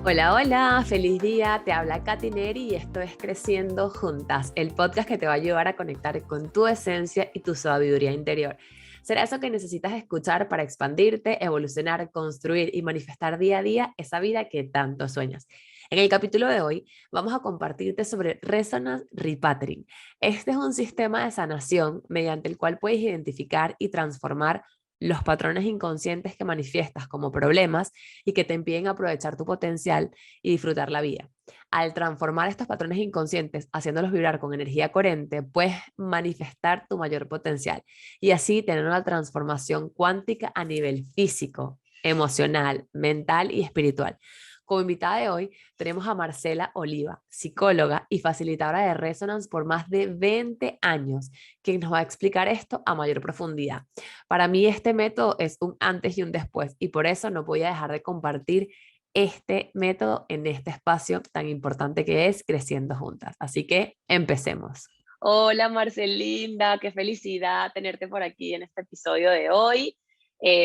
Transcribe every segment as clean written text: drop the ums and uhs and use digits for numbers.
Hola, hola, feliz día, te habla Katy Neri y esto es Creciendo Juntas, el podcast que te va a ayudar a conectar con tu esencia y tu sabiduría interior. Será eso que necesitas escuchar para expandirte, evolucionar, construir y manifestar día a día esa vida que tanto sueñas. En el capítulo de hoy vamos a compartirte sobre Resonance Repatterning. Este es un sistema de sanación mediante el cual puedes identificar y transformar los patrones inconscientes que manifiestas como problemas y que te impiden aprovechar tu potencial y disfrutar la vida. Al transformar estos patrones inconscientes, haciéndolos vibrar con energía coherente, puedes manifestar tu mayor potencial y así tener una transformación cuántica a nivel físico, emocional, mental y espiritual. Como invitada de hoy tenemos a Marcela Oliva, psicóloga y facilitadora de Resonance por más de 20 años, quien nos va a explicar esto a mayor profundidad. Para mí este método es un antes y un después y por eso no voy a dejar de compartir este método en este espacio tan importante que es Creciendo Juntas. Así que empecemos. Hola Marcelinda, qué felicidad tenerte por aquí en este episodio de hoy.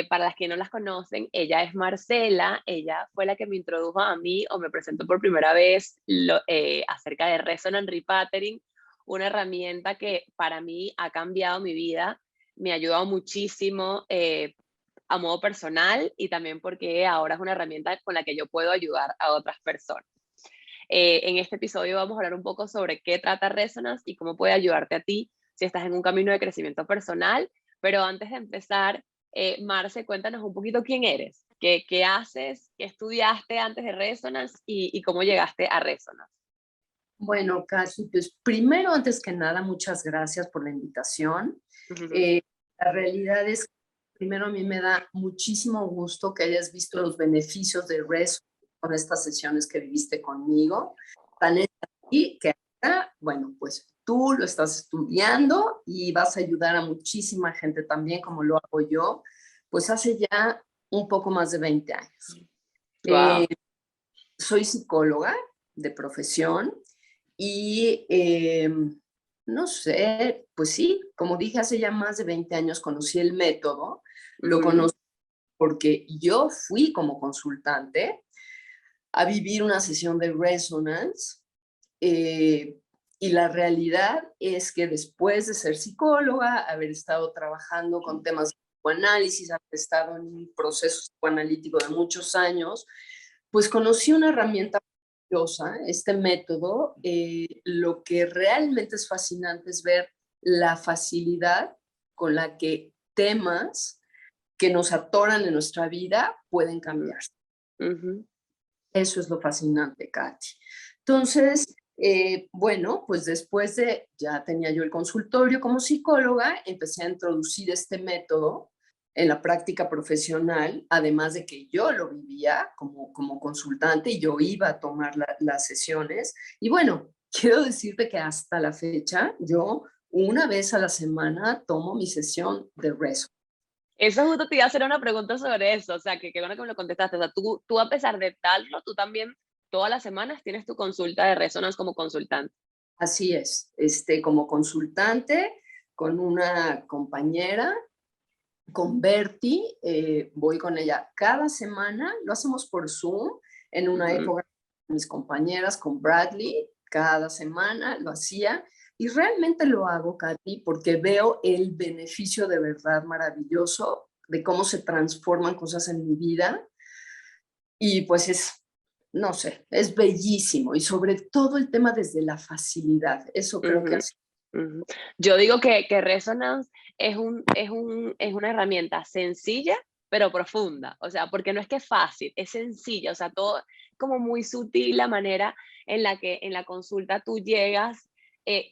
Para las que no las conocen, ella es Marcela, ella fue la que me introdujo a mí o me presentó por primera vez acerca de Resonance Repatterning, una herramienta que para mí ha cambiado mi vida, me ha ayudado muchísimo a modo personal y también porque ahora es una herramienta con la que yo puedo ayudar a otras personas. En este episodio vamos a hablar un poco sobre qué trata Resonance y cómo puede ayudarte a ti si estás en un camino de crecimiento personal. Pero antes de empezar, Marce, cuéntanos un poquito quién eres, qué haces, qué estudiaste antes de Resonance y cómo llegaste a Resonance. Bueno, Casi, pues primero, antes que nada, muchas gracias por la invitación. Uh-huh. Eh, la realidad es que primero a mí me da muchísimo gusto que hayas visto los beneficios de RES con estas sesiones que viviste conmigo. Tan es así que ahora, bueno, pues tú lo estás estudiando y vas a ayudar a muchísima gente también, como lo hago yo, pues hace ya un poco más de 20 años. Wow. Eh, Soy psicóloga de profesión y no sé, pues sí, como dije, hace ya más de 20 años conocí el método, lo Uh-huh. conocí porque yo fui como consultante a vivir una sesión de resonance eh, y la realidad es que después de ser psicóloga, haber estado trabajando con temas de psicoanálisis, haber estado en un proceso psicoanalítico de muchos años, pues conocí una herramienta maravillosa, este método. Lo que realmente es fascinante es ver la facilidad con la que temas que nos atoran en nuestra vida pueden cambiar. Uh-huh. Eso es lo fascinante, Katy. Entonces, bueno, pues después de, ya tenía yo el consultorio como psicóloga, empecé a introducir este método en la práctica profesional, además de que yo lo vivía como consultante y yo iba a tomar las sesiones. Y bueno, quiero decirte que hasta la fecha, yo una vez a la semana tomo mi sesión de rezo. Eso justo te iba a hacer una pregunta sobre eso, o sea, que qué bueno que me lo contestaste. O sea, tú a pesar de darlo, tú también todas las semanas tienes tu consulta de Resonance como consultante. Así es, como consultante con una compañera, con Bertie, voy con ella cada semana, lo hacemos por Zoom, en una Ujú. época mis compañeras con Bradley, cada semana lo hacía y realmente lo hago, Katy, porque veo el beneficio de verdad maravilloso de cómo se transforman cosas en mi vida y pues no sé, es bellísimo y sobre todo el tema desde la facilidad, eso creo que Ujú, así. ujú. Yo digo que Resonance es una herramienta sencilla, pero profunda. O sea, porque no es que es fácil, es sencilla. O sea, todo como muy sutil la manera en la que en la consulta tú llegas,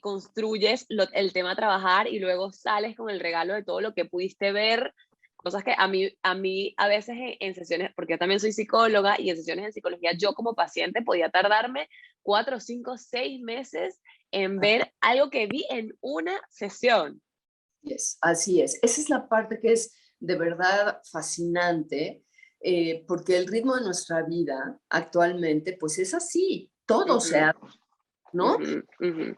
construyes el tema a trabajar y luego sales con el regalo de todo lo que pudiste ver. Cosas que a mí a veces en sesiones, porque yo también soy psicóloga y en sesiones de psicología, yo como paciente podía tardarme 4, 5, 6 meses en ver algo que vi en una sesión. Así es. Esa es la parte que es de verdad fascinante, porque el ritmo de nuestra vida actualmente, pues es así, todo se Ujú, hace, ¿no? ujú, ujú.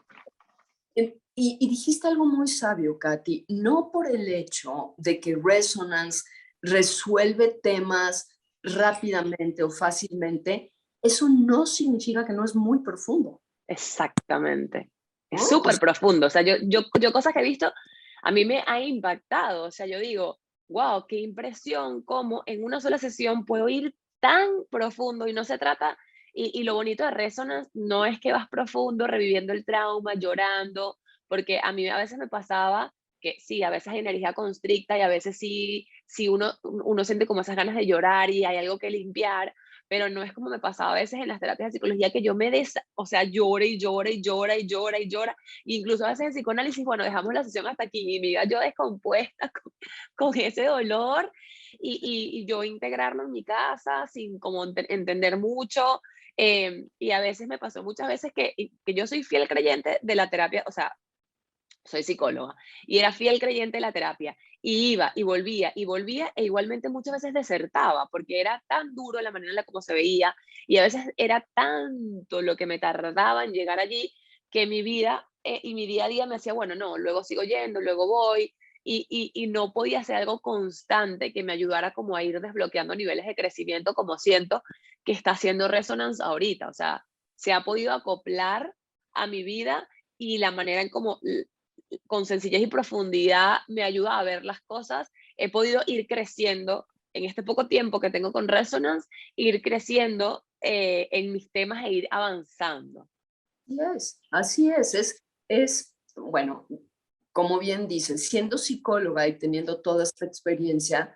Y dijiste algo muy sabio, Katy, no por el hecho de que Resonance resuelve temas rápidamente o fácilmente, eso no significa que no es muy profundo. Exactamente. Es ¿No? súper profundo. O sea, yo cosas que he visto, a mí me ha impactado. O sea, yo digo, wow, qué impresión cómo en una sola sesión puedo ir tan profundo y no se trata, y lo bonito de Resonance no es que vas profundo reviviendo el trauma, llorando, porque a mí a veces me pasaba que sí, a veces hay energía constricta y a veces sí uno siente como esas ganas de llorar y hay algo que limpiar, pero no es como me pasaba a veces en las terapias de psicología que yo o sea, llore y llore y llora y llora y llora. Incluso a veces en psicoanálisis, bueno, dejamos la sesión hasta aquí y me iba yo descompuesta con ese dolor y yo integrarlo en mi casa sin como entender mucho. Y a veces me pasó muchas veces que yo soy fiel creyente de la terapia, o sea, soy psicóloga, y era fiel creyente de la terapia, y iba y volvía, e igualmente muchas veces desertaba, porque era tan duro la manera en la como se veía, y a veces era tanto lo que me tardaba en llegar allí, que mi vida y mi día a día me hacía, bueno, no, luego sigo yendo, luego voy, y no podía hacer algo constante que me ayudara como a ir desbloqueando niveles de crecimiento, como siento que está haciendo Resonance ahorita, o sea, se ha podido acoplar a mi vida y la manera en cómo con sencillez y profundidad me ayuda a ver las cosas. He podido ir creciendo en este poco tiempo que tengo con Resonance, ir creciendo en mis temas e ir avanzando. Así bueno, como bien dices, siendo psicóloga y teniendo toda esta experiencia,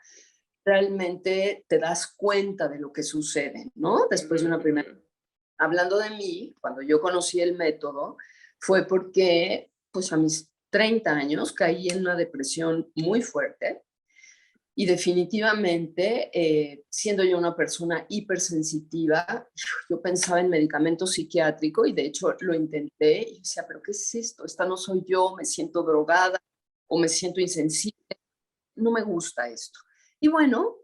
realmente te das cuenta de lo que sucede, ¿no? Después de una primera. Ujú. Hablando de mí, cuando yo conocí el método, fue porque, pues a mis 30 años, caí en una depresión muy fuerte y definitivamente, siendo yo una persona hipersensitiva, yo pensaba en medicamento psiquiátrico y de hecho lo intenté y decía, pero ¿qué es esto? Esta no soy yo, me siento drogada o me siento insensible, no me gusta esto. Y bueno,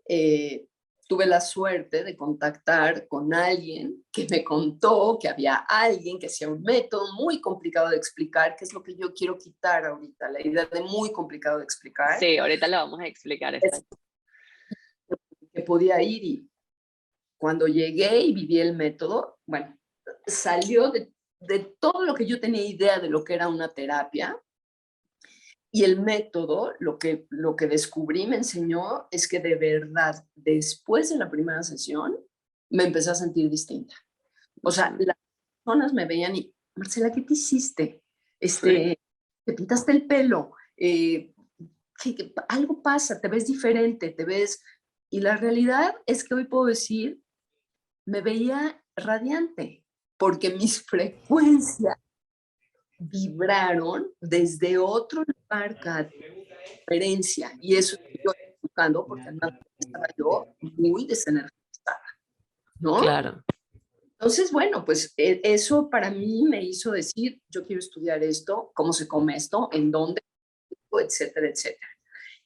tuve la suerte de contactar con alguien que me contó que había alguien que hacía un método muy complicado de explicar, que es lo que yo quiero quitar ahorita, la idea de muy complicado de explicar, Sí, ahorita lo vamos a explicar, es exacto. que podía ir y cuando llegué y viví el método, bueno, salió de todo lo que yo tenía idea de lo que era una terapia. Y el método, lo que descubrí, me enseñó, es que de verdad, después de la primera sesión, me empecé a sentir distinta. O sea, Ujú. las personas me veían y, Marcela, ¿qué te hiciste? Sí, Te pintaste el pelo, algo pasa, te ves diferente, te ves. Y la realidad es que hoy puedo decir, me veía radiante, porque mis frecuencias vibraron desde otro lugar cada diferencia. Y eso es lo que yo estoy buscando, porque además estaba yo muy desenergizada, ¿no? claro. Entonces, bueno, pues eso para mí me hizo decir, yo quiero estudiar esto, cómo se come esto, en dónde, etcétera, etcétera.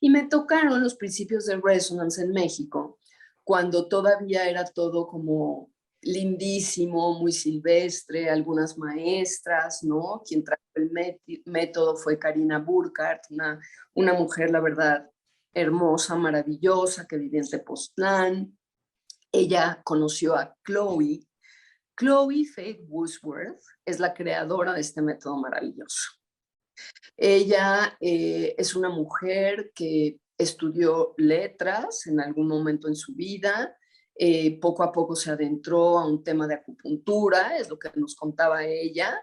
Y me tocaron los principios de Resonance en México, cuando todavía era todo como lindísimo, muy silvestre, algunas maestras, ¿no? Quien trajo el método fue Karina Burkhardt, una mujer, la verdad, hermosa, maravillosa, que vivía en Tepoztlán. Ella conoció a Chloe. Chloe Faith Woolsworth es la creadora de este método maravilloso. Ella es una mujer que estudió letras en algún momento en su vida, poco a poco se adentró a un tema de acupuntura, es lo que nos contaba ella,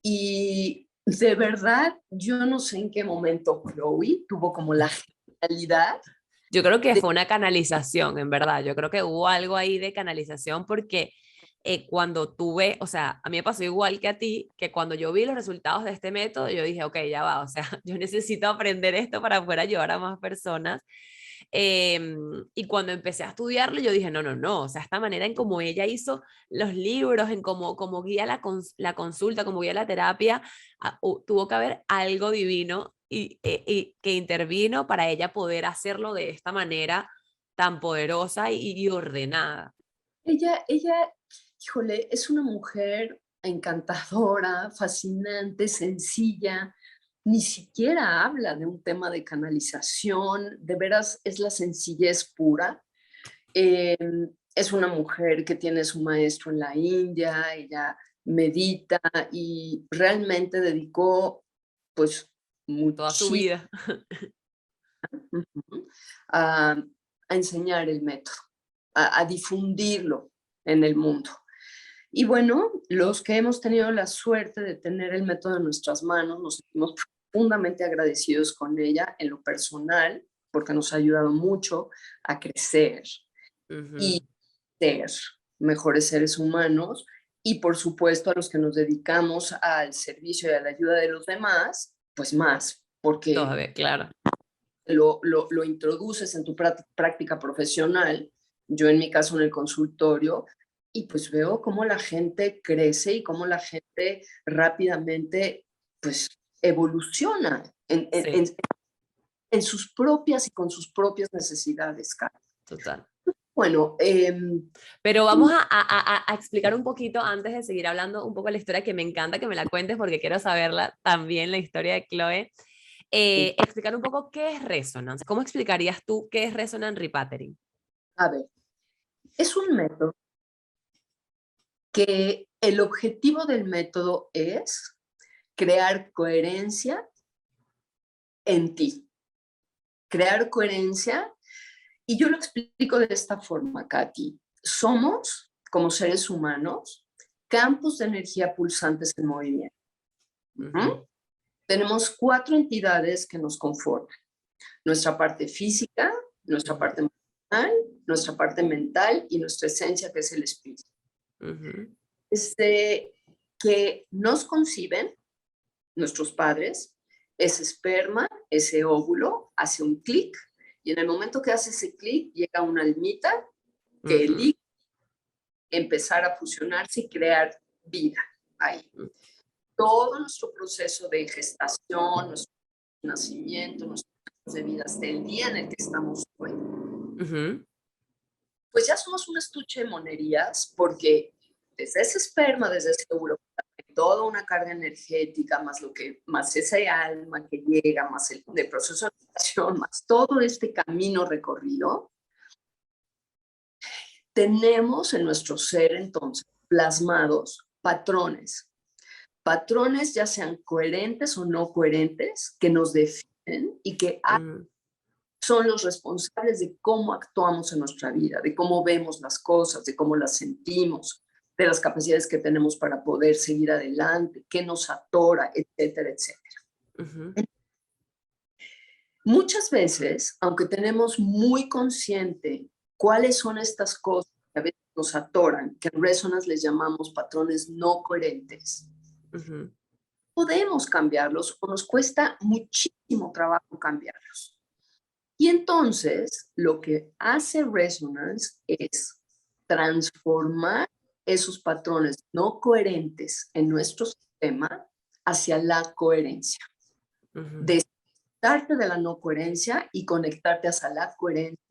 y de verdad yo no sé en qué momento Chloe tuvo como la genialidad Yo creo que de. fue una canalización, en verdad. Yo creo que hubo algo ahí de canalización porque cuando tuve, o sea, a mí me pasó igual que a ti, que cuando yo vi los resultados de este método, yo dije, ok, ya va, o sea, yo necesito aprender esto para poder ayudar a más personas. Y cuando empecé a estudiarlo, yo dije, no, no, no, o sea, esta manera en cómo ella hizo los libros, en cómo guía la consulta, cómo guía la terapia, tuvo que haber algo divino y que intervino para ella poder hacerlo de esta manera tan poderosa y ordenada. Ella, híjole, es una mujer encantadora, fascinante, sencilla, ni siquiera habla de un tema de canalización, de veras es la sencillez pura. Eh, es una mujer que tiene su maestro en la India, ella medita y realmente dedicó pues Toda su muchísimo vida. a, a enseñar el método, a difundirlo en el mundo. Y bueno, los que hemos tenido la suerte de tener el método en nuestras manos, nos sentimos profundamente agradecidos con ella en lo personal, porque nos ha ayudado mucho a crecer y ser mejores seres humanos. Y por supuesto a los que nos dedicamos al servicio y a la ayuda de los demás, pues más, porque Todavía, claro. lo introduces en tu práctica profesional, yo en mi caso en el consultorio, y pues veo cómo la gente crece y cómo la gente rápidamente pues evoluciona Sí, en sus propias y con sus propias necesidades, Karen. total. Bueno, Pero vamos a explicar un poquito antes de seguir hablando un poco de la historia, que me encanta que me la cuentes porque quiero saberla también, la historia de Chloe. Explicar un poco qué es Resonance. ¿Cómo explicarías tú qué es Resonance Repattering? a ver, es un método que el objetivo del método es crear coherencia en ti, crear coherencia. Y yo lo explico de esta forma, Katy. Somos, como seres humanos, campos de energía pulsantes en movimiento. Ujú, Tenemos 4 entidades que nos conforman. Nuestra parte física, nuestra ujú, parte emocional, nuestra parte mental y nuestra esencia, que es el espíritu. ujú, Desde que nos conciben nuestros padres, ese esperma, ese óvulo, hace un clic y en el momento que hace ese clic llega una almita que ujú, elige empezar a fusionarse y crear vida ahí. Todo nuestro proceso de gestación, nuestro nacimiento, nuestros de vida hasta el día en el que estamos hoy, ujú, pues ya somos un estuche de monerías porque desde ese esperma, desde ese óvulo, toda una carga energética, más lo que, más ese alma que llega, más el proceso de gestación, más todo este camino recorrido, tenemos en nuestro ser entonces plasmados patrones ya sean coherentes o no coherentes, que nos definen y que ujú, son los responsables de cómo actuamos en nuestra vida, de cómo vemos las cosas, de cómo las sentimos, de las capacidades que tenemos para poder seguir adelante, qué nos atora, etcétera, etcétera. ujú, Muchas veces, aunque tenemos muy consciente cuáles son estas cosas que a veces nos atoran, que en Resonance les llamamos patrones no coherentes, ujú, podemos cambiarlos o nos cuesta muchísimo trabajo cambiarlos. Y entonces lo que hace Resonance es transformar esos patrones no coherentes en nuestro sistema hacia la coherencia. ujú, Desconectarte de la no coherencia y conectarte hacia la coherencia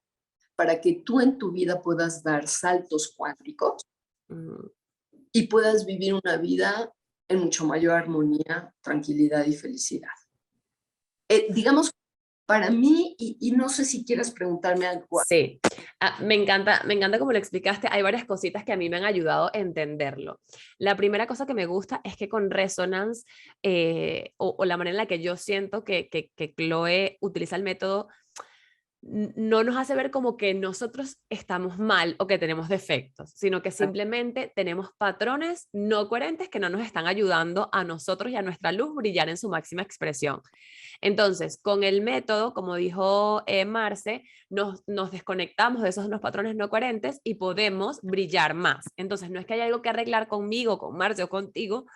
para que tú en tu vida puedas dar saltos cuánticos ujú. y puedas vivir una vida en mucho mayor armonía, tranquilidad y felicidad. Digamos, para mí, y no sé si quieres preguntarme algo. Sí, me encanta como lo explicaste. Hay varias cositas que a mí me han ayudado a entenderlo. La primera cosa que me gusta es que con Resonance, o la manera en la que yo siento que Chloe utiliza el método, no nos hace ver como que nosotros estamos mal o que tenemos defectos, sino que simplemente tenemos patrones no coherentes que no nos están ayudando a nosotros y a nuestra luz brillar en su máxima expresión. Entonces, con el método, como dijo Marce, nos desconectamos de esos patrones no coherentes y podemos brillar más. Entonces, no es que haya algo que arreglar conmigo, con Marce o contigo,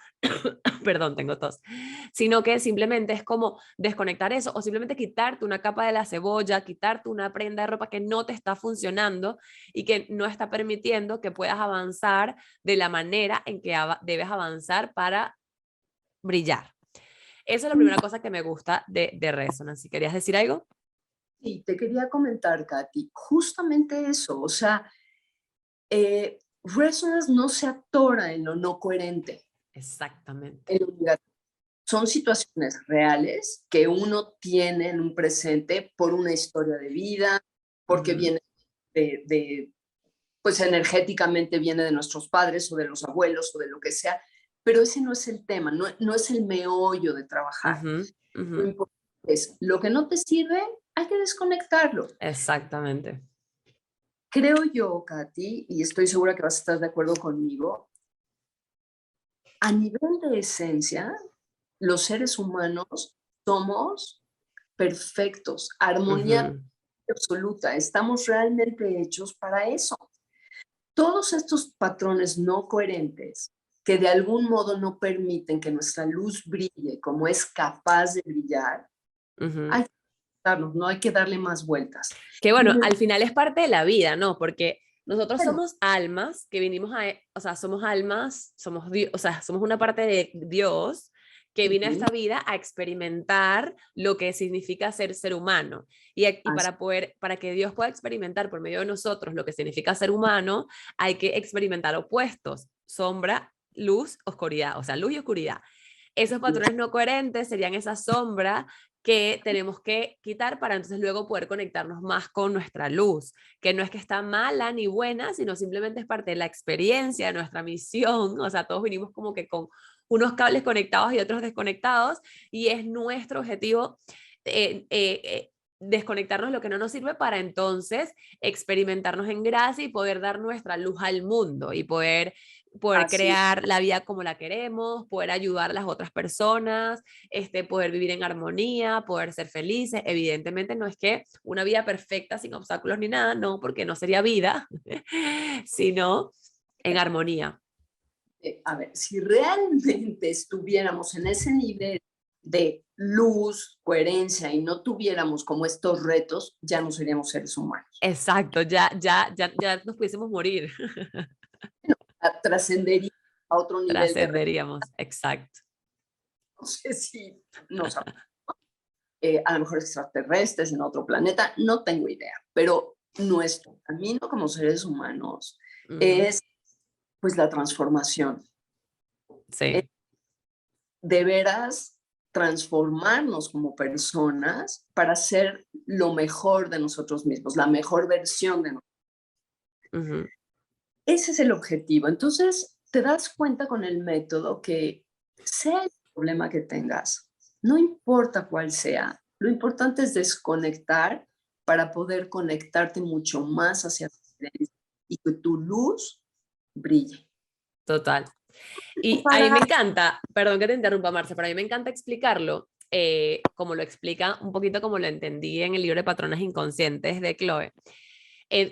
perdón, tengo tos, sino que simplemente es como desconectar eso o simplemente quitarte una capa de la cebolla, quitarte una prenda de ropa que no te está funcionando y que no está permitiendo que puedas avanzar de la manera en que debes avanzar para brillar. Esa es la primera cosa que me gusta de Resonance. Si querías decir algo. Sí, te quería comentar, Katy, justamente eso, o sea, Resonance no se atora en lo no coherente, Exactamente. en lo negativo. Son situaciones reales que uno tiene en un presente por una historia de vida, porque Ujú, viene de pues energéticamente viene de nuestros padres o de los abuelos o de lo que sea, pero ese no es el tema, no es el meollo de trabajar. Ujú, Lo ujú. importante es, lo que no te sirve, hay que desconectarlo. Exactamente. Creo yo, Katy, y estoy segura que vas a estar de acuerdo conmigo, a nivel de esencia, los seres humanos somos perfectos, armonía Ujú, absoluta, estamos realmente hechos para eso. Todos estos patrones no coherentes que de algún modo no permiten que nuestra luz brille como es capaz de brillar, ujú. hay que darnos, no hay que darle más vueltas. Que Y bueno, me al final es parte de la vida, ¿no? Porque nosotros bueno, somos almas que vinimos a, o sea, somos almas, somos Dios, o sea, somos una parte de Dios que vino a ujú, esta vida a experimentar lo que significa ser ser humano. Y así, para poder, para que Dios pueda experimentar por medio de nosotros lo que significa ser humano, hay que experimentar opuestos, sombra, luz, oscuridad, o sea, luz y oscuridad. Esos patrones no coherentes serían esa sombra que tenemos que quitar para entonces luego poder conectarnos más con nuestra luz, que no es que está mala ni buena, sino simplemente es parte de la experiencia, de nuestra misión, o sea, todos vinimos como que con unos cables conectados y otros desconectados, y es nuestro objetivo desconectarnos lo que no nos sirve para entonces experimentarnos en gracia y poder dar nuestra luz al mundo y poder así. crear la vida como la queremos, poder ayudar a las otras personas, poder vivir en armonía, poder ser felices. Evidentemente no es que una vida perfecta sin obstáculos ni nada, no, porque no sería vida, sino en armonía. A ver, si realmente estuviéramos en ese nivel de luz, coherencia y no tuviéramos como estos retos, ya no seríamos seres humanos. Exacto, ya nos pudiésemos morir, Trascendería a otro nivel de reto. trascenderíamos, exacto. No sé si nos a lo mejor extraterrestres en otro planeta, no tengo idea, pero nuestro camino como seres humanos Uh -huh. es pues la transformación. Es Sí, de veras transformarnos como personas para ser lo mejor de nosotros mismos, la mejor versión de nosotros. uh -huh. Ese es el objetivo. Entonces, te das cuenta con el método que sea el problema que tengas, no importa cuál sea, lo importante es desconectar para poder conectarte mucho más hacia tu excelencia y que tu luz brille. Total. Y a mí me Para encanta, perdón que te interrumpa, Marce, pero a mí me encanta explicarlo, como lo explica un poquito como lo entendí en el libro de Patrones Inconscientes de Chloe,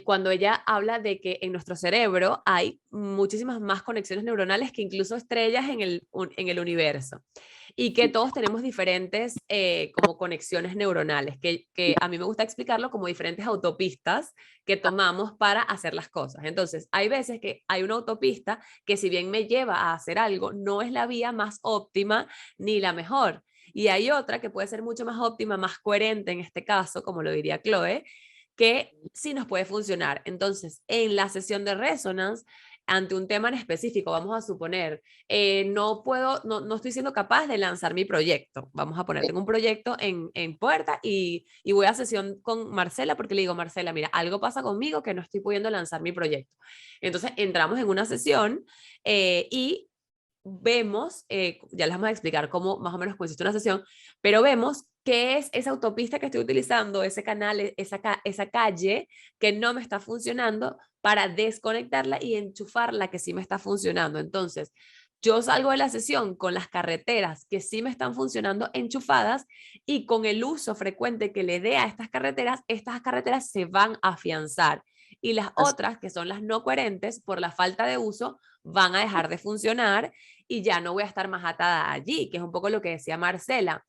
cuando ella habla de que en nuestro cerebro hay muchísimas más conexiones neuronales que incluso estrellas en el universo y que todos tenemos diferentes como conexiones neuronales, que a mí me gusta explicarlo como diferentes autopistas que tomamos para hacer las cosas. Entonces, hay veces que hay una autopista que si bien me lleva a hacer algo, no es la vía más óptima ni la mejor. Y hay otra que puede ser mucho más óptima, más coherente en este caso, como lo diría Chloe, que sí nos puede funcionar. Entonces, en la sesión de resonance, ante un tema en específico, vamos a suponer, no estoy siendo capaz de lanzar mi proyecto. Vamos a poner, tengo un proyecto en puerta y voy a sesión con Marcela porque le digo, Marcela, mira, algo pasa conmigo que no estoy pudiendo lanzar mi proyecto. Entonces, entramos en una sesión y vemos, ya les vamos a explicar cómo más o menos consiste una sesión, pero vemos qué es esa autopista que estoy utilizando, ese canal, esa calle que no me está funcionando para desconectarla y enchufarla que sí me está funcionando. Entonces, yo salgo de la sesión con las carreteras que sí me están funcionando enchufadas y con el uso frecuente que le dé a estas carreteras se van a afianzar. Y las otras, que son las no coherentes, por la falta de uso, van a dejar de funcionar y ya no voy a estar más atada allí, que es un poco lo que decía Marcela.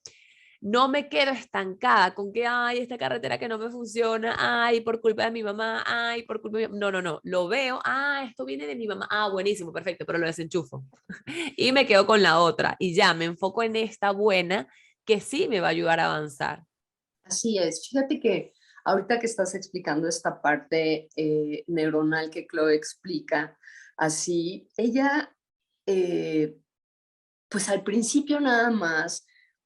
No me quedo estancada con que, ay, esta carretera que no me funciona, ay, por culpa de mi mamá, ay, por culpa de mi... No, no, no, lo veo, esto viene de mi mamá, buenísimo, perfecto, pero lo desenchufo. Y me quedo con la otra y ya me enfoco en esta buena que sí me va a ayudar a avanzar. así es. Fíjate que ahorita que estás explicando esta parte neuronal que Chloe explica, así, ella, eh, pues al principio nada más,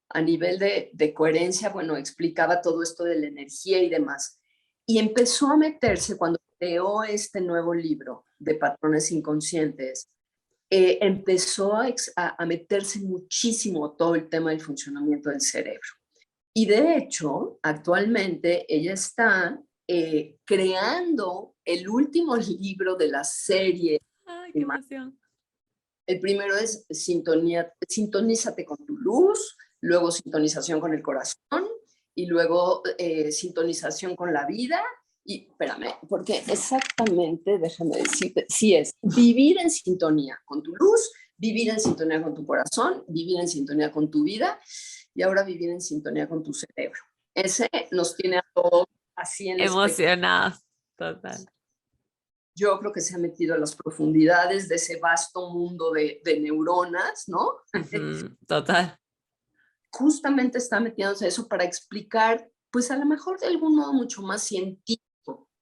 a nivel de coherencia, bueno, explicaba todo esto de la energía y demás. Y empezó a meterse cuando creó este nuevo libro de patrones inconscientes, empezó a meterse muchísimo todo el tema del funcionamiento del cerebro. Y de hecho, actualmente ella está creando el último libro de la serie. Ay, qué emoción. El primero es sintonízate con tu luz, luego sintonización con el corazón y luego sintonización con la vida. Y espérame, porque exactamente, déjame decirte, sí es vivir en sintonía con tu luz, vivir en sintonía con tu corazón, vivir en sintonía con tu vida y ahora vivir en sintonía con tu cerebro. Ese nos tiene a todos así en la expectativa. Emocionados, total. Yo creo que se ha metido a las profundidades de ese vasto mundo de neuronas, ¿no? Total. Justamente está metiéndose eso para explicar, pues a lo mejor de algún modo mucho más científico,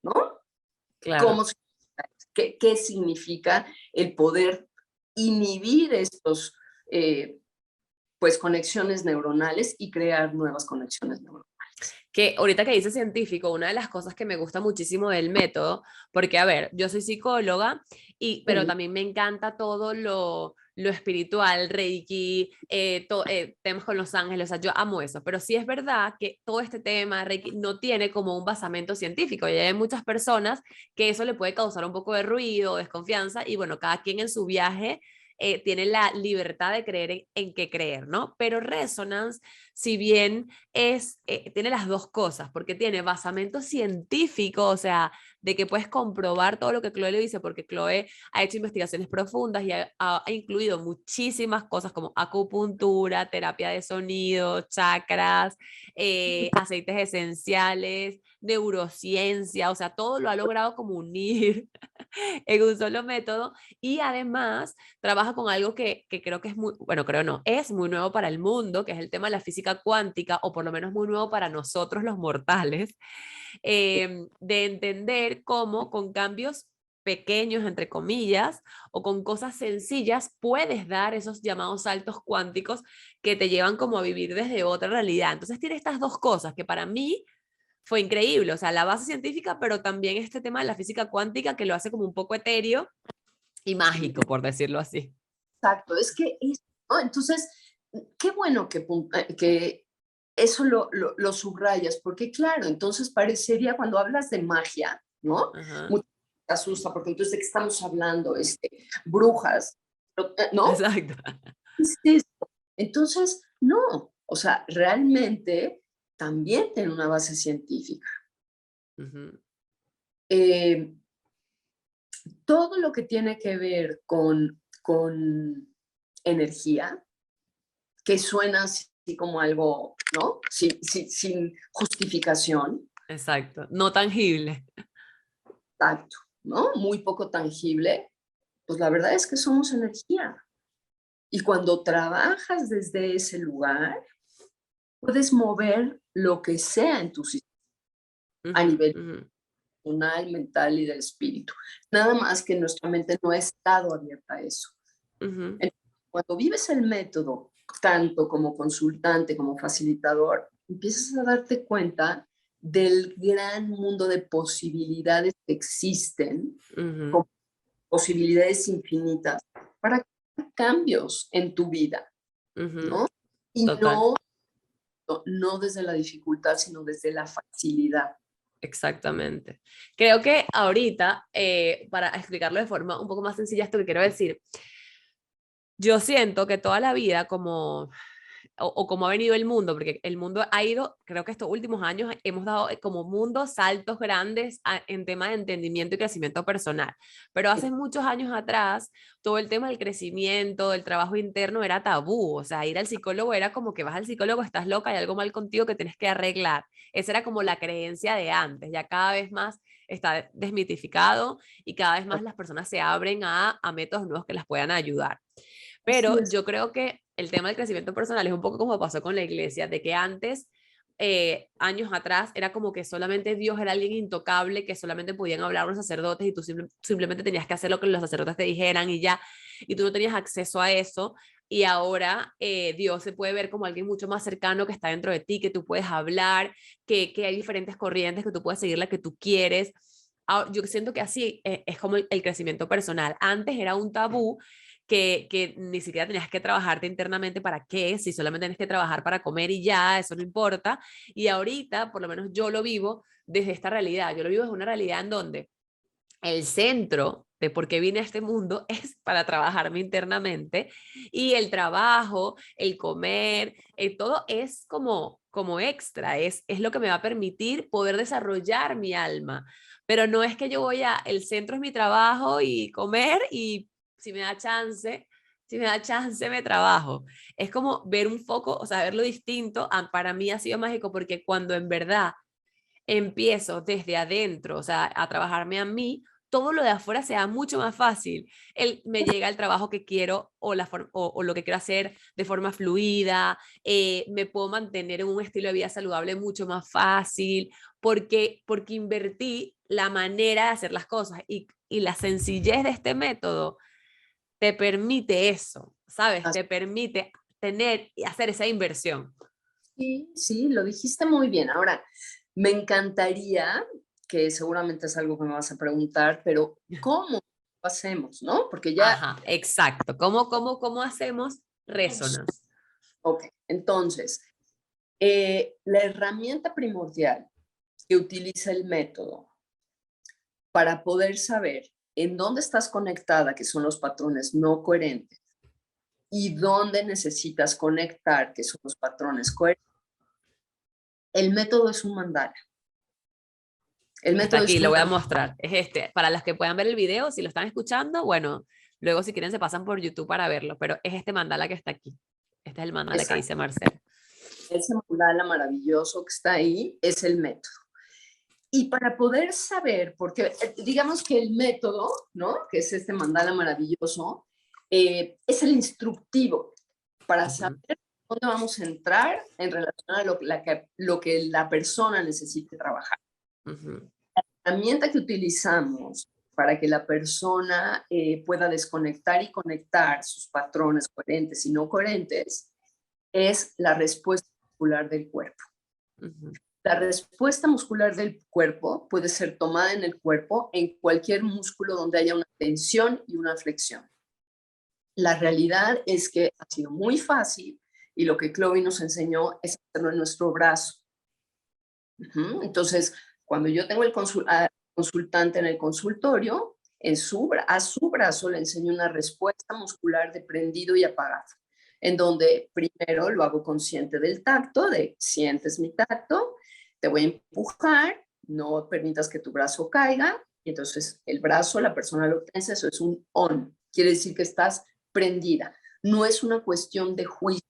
¿no? Claro. ¿Qué significa el poder inhibir estos, pues, conexiones neuronales y crear nuevas conexiones neuronales? Que ahorita que dice científico, una de las cosas que me gusta muchísimo del método, porque a ver, yo soy psicóloga, pero también me encanta todo lo espiritual, Reiki, temas con los ángeles, o sea, yo amo eso, pero sí es verdad que todo este tema, Reiki, no tiene como un basamento científico, y hay muchas personas que eso le puede causar un poco de ruido, desconfianza, y bueno, cada quien en su viaje tiene la libertad de creer en qué creer, ¿no? Pero Resonance, si bien tiene las dos cosas, porque tiene basamento científico, o sea, de que puedes comprobar todo lo que Chloe le dice, porque Chloe ha hecho investigaciones profundas y ha incluido muchísimas cosas como acupuntura, terapia de sonido, chakras, aceites esenciales, neurociencia, o sea, todo lo ha logrado como unir en un solo método, y además trabaja con algo que creo que es muy, bueno, creo no, es muy nuevo para el mundo, que es el tema de la física cuántica, o por lo menos muy nuevo para nosotros los mortales, de entender cómo con cambios pequeños, entre comillas, o con cosas sencillas, puedes dar esos llamados saltos cuánticos que te llevan como a vivir desde otra realidad. Entonces tiene estas dos cosas que para mí fue increíble, o sea, la base científica, pero también este tema de la física cuántica que lo hace como un poco etéreo y mágico, por decirlo así. Exacto, es que, ¿no? Entonces, qué bueno que eso lo subrayas, porque claro, entonces parecería cuando hablas de magia, ¿no? Ajá. Mucho te asusta, porque entonces de qué estamos hablando, brujas, ¿no? Exacto. ¿Qué es esto? Entonces, no, o sea, realmente también tiene una base científica. Ujú. Eh, Todo lo que tiene que ver con energía, que suena así como algo, ¿no? Sin justificación, Exacto. No tangible. tacto, ¿no? Muy poco tangible, pues la verdad es que somos energía. Y cuando trabajas desde ese lugar, puedes mover lo que sea en tu sistema a Ujú, nivel ujú, emocional, mental y del espíritu. Nada más que nuestra mente no ha estado abierta a eso. ujú. Entonces, cuando vives el método, tanto como consultante como facilitador, empiezas a darte cuenta del gran mundo de posibilidades que existen, Ujú. con posibilidades infinitas para cambios en tu vida, Ujú. ¿no? Y Total. no desde la dificultad, sino desde la facilidad. Exactamente. Creo que ahorita, para explicarlo de forma un poco más sencilla, esto que quiero decir, yo siento que toda la vida, como o cómo ha venido el mundo, porque el mundo ha ido, creo que estos últimos años hemos dado como mundo saltos grandes en tema de entendimiento y crecimiento personal, pero hace muchos años atrás todo el tema del crecimiento, del trabajo interno era tabú, o sea, ir al psicólogo era como que vas al psicólogo, estás loca, hay algo mal contigo que tienes que arreglar, esa era como la creencia de antes, ya cada vez más está desmitificado y cada vez más las personas se abren a métodos nuevos que las puedan ayudar. Así Pero es. yo creo que el tema del crecimiento personal es un poco como pasó con la iglesia, de que antes, años atrás, era como que solamente Dios era alguien intocable, que solamente podían hablar los sacerdotes y tú simplemente tenías que hacer lo que los sacerdotes te dijeran y ya, y tú no tenías acceso a eso. Y ahora Dios se puede ver como alguien mucho más cercano que está dentro de ti, que tú puedes hablar, que hay diferentes corrientes, que tú puedes seguir la que tú quieres. Yo siento que así es como el crecimiento personal. Antes era un tabú que ni siquiera tenías que trabajarte internamente para qué, si solamente tienes que trabajar para comer y ya, eso no importa. Y ahorita, por lo menos yo lo vivo desde esta realidad. Yo lo vivo desde una realidad en donde el centro de por qué vine a este mundo es para trabajarme internamente y el trabajo, el comer, todo es como extra, es lo que me va a permitir poder desarrollar mi alma. Pero no es que yo voy el centro es mi trabajo y comer y si me da chance, si me da chance me trabajo. Es como ver un foco, o sea, verlo distinto, para mí ha sido mágico porque cuando en verdad empiezo desde adentro, o sea, a trabajarme a mí, todo lo de afuera se da mucho más fácil. Me llega el trabajo que quiero o lo que quiero hacer de forma fluida, me puedo mantener en un estilo de vida saludable mucho más fácil, porque invertí la manera de hacer las cosas y la sencillez de este método te permite eso, ¿sabes? Te permite tener y hacer esa inversión. Sí, sí, lo dijiste muy bien. Ahora, me encantaría, que seguramente es algo que me vas a preguntar, pero ¿cómo lo hacemos, no? Porque ya... Ajá, exacto. ¿Cómo hacemos resonance? Ok, entonces, la herramienta primordial que utiliza el método para poder saber en dónde estás conectada, que son los patrones no coherentes, y dónde necesitas conectar, que son los patrones coherentes, el método es un mandala. El Está método es aquí, lo un voy a mostrar. Es este. Para los que puedan ver el video, si lo están escuchando, bueno, luego si quieren se pasan por YouTube para verlo, pero es este mandala que está aquí. Este es el mandala que dice exacto. Marcela. Ese mandala maravilloso que está ahí es el método. Y para poder saber, porque digamos que el método, ¿no? Que es este mandala maravilloso, es el instructivo para saber dónde vamos a entrar en relación a lo que la persona necesite trabajar. La herramienta que utilizamos para que la persona pueda desconectar y conectar sus patrones coherentes y no coherentes es la respuesta muscular del cuerpo. La respuesta muscular del cuerpo puede ser tomada en el cuerpo en cualquier músculo donde haya una tensión y una flexión. La realidad es que ha sido muy fácil y lo que Chloe nos enseñó es hacerlo en nuestro brazo. Entonces, cuando yo tengo el consultante en el consultorio, a su brazo le enseño una respuesta muscular de prendido y apagado, en donde primero lo hago consciente del tacto, de sientes mi tacto, te voy a empujar, no permitas que tu brazo caiga, y entonces el brazo, la persona lo tensa, eso es un on, quiere decir que estás prendida. No es una cuestión de juicio,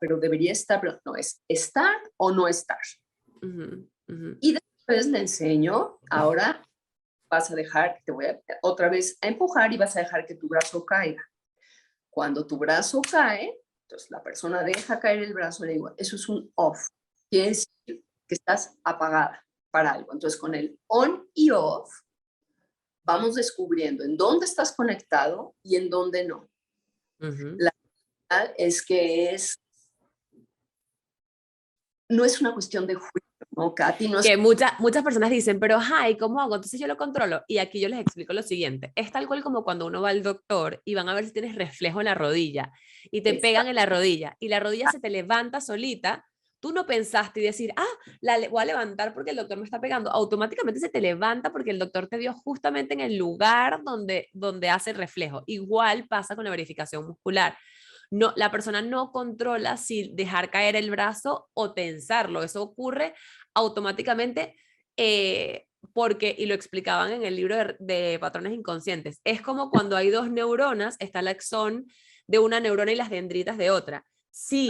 pero debería estar, no, es estar o no estar. Y después le enseño, ahora vas a dejar, te voy a otra vez a empujar y vas a dejar que tu brazo caiga. Cuando tu brazo cae, entonces la persona deja caer el brazo, le digo, eso es un off, quiere decir que estás apagada para algo. Entonces con el on y off, vamos descubriendo en dónde estás conectado y en dónde no. La verdad es que no es una cuestión de juicio, ¿no, Katy? No es... Que muchas personas dicen, pero ay, ¿cómo hago? Entonces yo lo controlo. Y aquí yo les explico lo siguiente. Es tal cual como cuando uno va al doctor y van a ver si tienes reflejo en la rodilla y te pegan en la rodilla y la rodilla se te levanta solita. Tú no pensaste y decir, voy a levantar porque el doctor me está pegando. Automáticamente se te levanta porque el doctor te dio justamente en el lugar donde hace el reflejo. Igual pasa con la verificación muscular. No, la persona no controla si dejar caer el brazo o tensarlo. Eso ocurre automáticamente porque, y lo explicaban en el libro de patrones inconscientes, es como cuando hay dos neuronas, está el axón de una neurona y las dendritas de otra. Si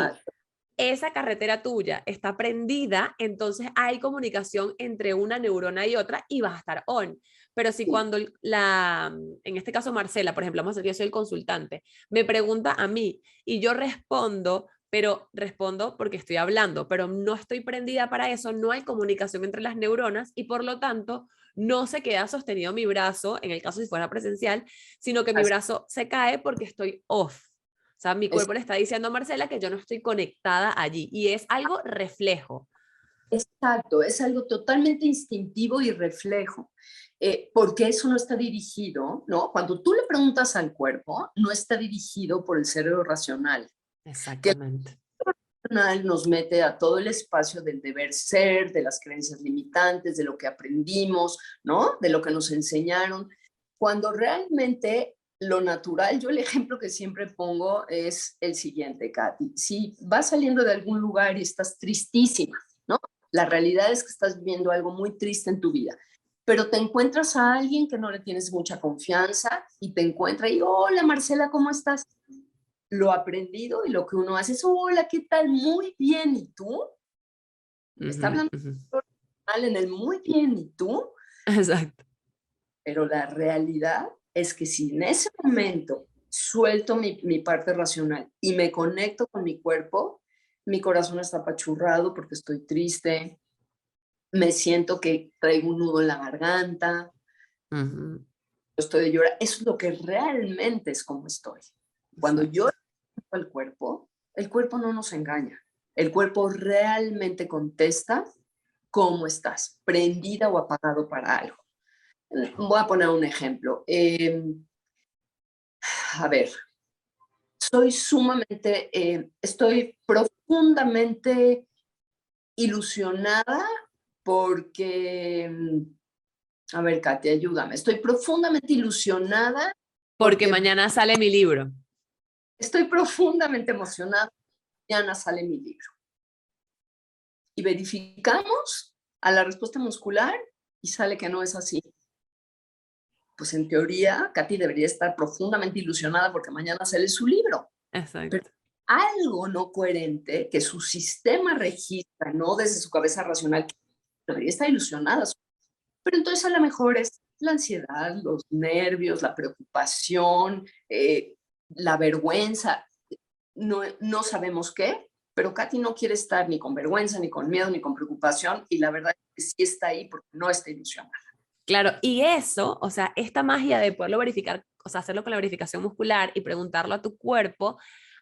esa carretera tuya está prendida, entonces hay comunicación entre una neurona y otra y vas a estar on. Pero si cuando en este caso Marcela, por ejemplo, vamos a decir que yo soy el consultante, me pregunta a mí y yo respondo, pero respondo porque estoy hablando, pero no estoy prendida para eso, no hay comunicación entre las neuronas y por lo tanto no se queda sostenido mi brazo, en el caso si fuera presencial, sino que mi brazo se cae porque estoy off. O sea, mi cuerpo le está diciendo a Marcela que yo no estoy conectada allí y es algo reflejo. Exacto, es algo totalmente instintivo y reflejo. porque eso no está dirigido, ¿no? Cuando tú le preguntas al cuerpo, no está dirigido por el cerebro racional. Exactamente. Que el racional nos mete a todo el espacio del deber ser, de las creencias limitantes, de lo que aprendimos, ¿no? De lo que nos enseñaron. Cuando realmente lo natural, yo el ejemplo que siempre pongo es el siguiente, Katy. Si vas saliendo de algún lugar y estás tristísima, ¿no? La realidad es que estás viviendo algo muy triste en tu vida, pero te encuentras a alguien que no le tienes mucha confianza y te encuentra y, hola Marcela, ¿cómo estás? Lo aprendido y lo que uno hace es, hola, ¿qué tal? Muy bien, ¿y tú? Está hablando mal en el muy bien, ¿y tú? Exacto. Pero la realidad es que si en ese momento suelto mi parte racional y me conecto con mi cuerpo, mi corazón está apachurrado porque estoy triste, me siento que traigo un nudo en la garganta, estoy de llorar. Eso es lo que realmente es como estoy. Cuando yo al cuerpo, el cuerpo no nos engaña. El cuerpo realmente contesta cómo estás, prendida o apagado para algo. Voy a poner un ejemplo. A ver, estoy profundamente ilusionada porque, a ver, Katy, ayúdame. Estoy profundamente ilusionada Porque porque mañana sale mi libro. estoy profundamente emocionada. Mañana sale mi libro. Y verificamos a la respuesta muscular y sale que no es así. Pues en teoría, Katy debería estar profundamente ilusionada porque mañana sale su libro. Pero Exacto. algo no coherente que su sistema registra, no desde su cabeza racional, debería estar ilusionada. Pero entonces a lo mejor es la ansiedad, los nervios, la preocupación, la vergüenza, no sabemos qué, pero Katy no quiere estar ni con vergüenza, ni con miedo, ni con preocupación, y la verdad es que sí está ahí porque no está ilusionada. Claro, y eso, o sea, esta magia de poderlo verificar, o sea, hacerlo con la verificación muscular y preguntarlo a tu cuerpo,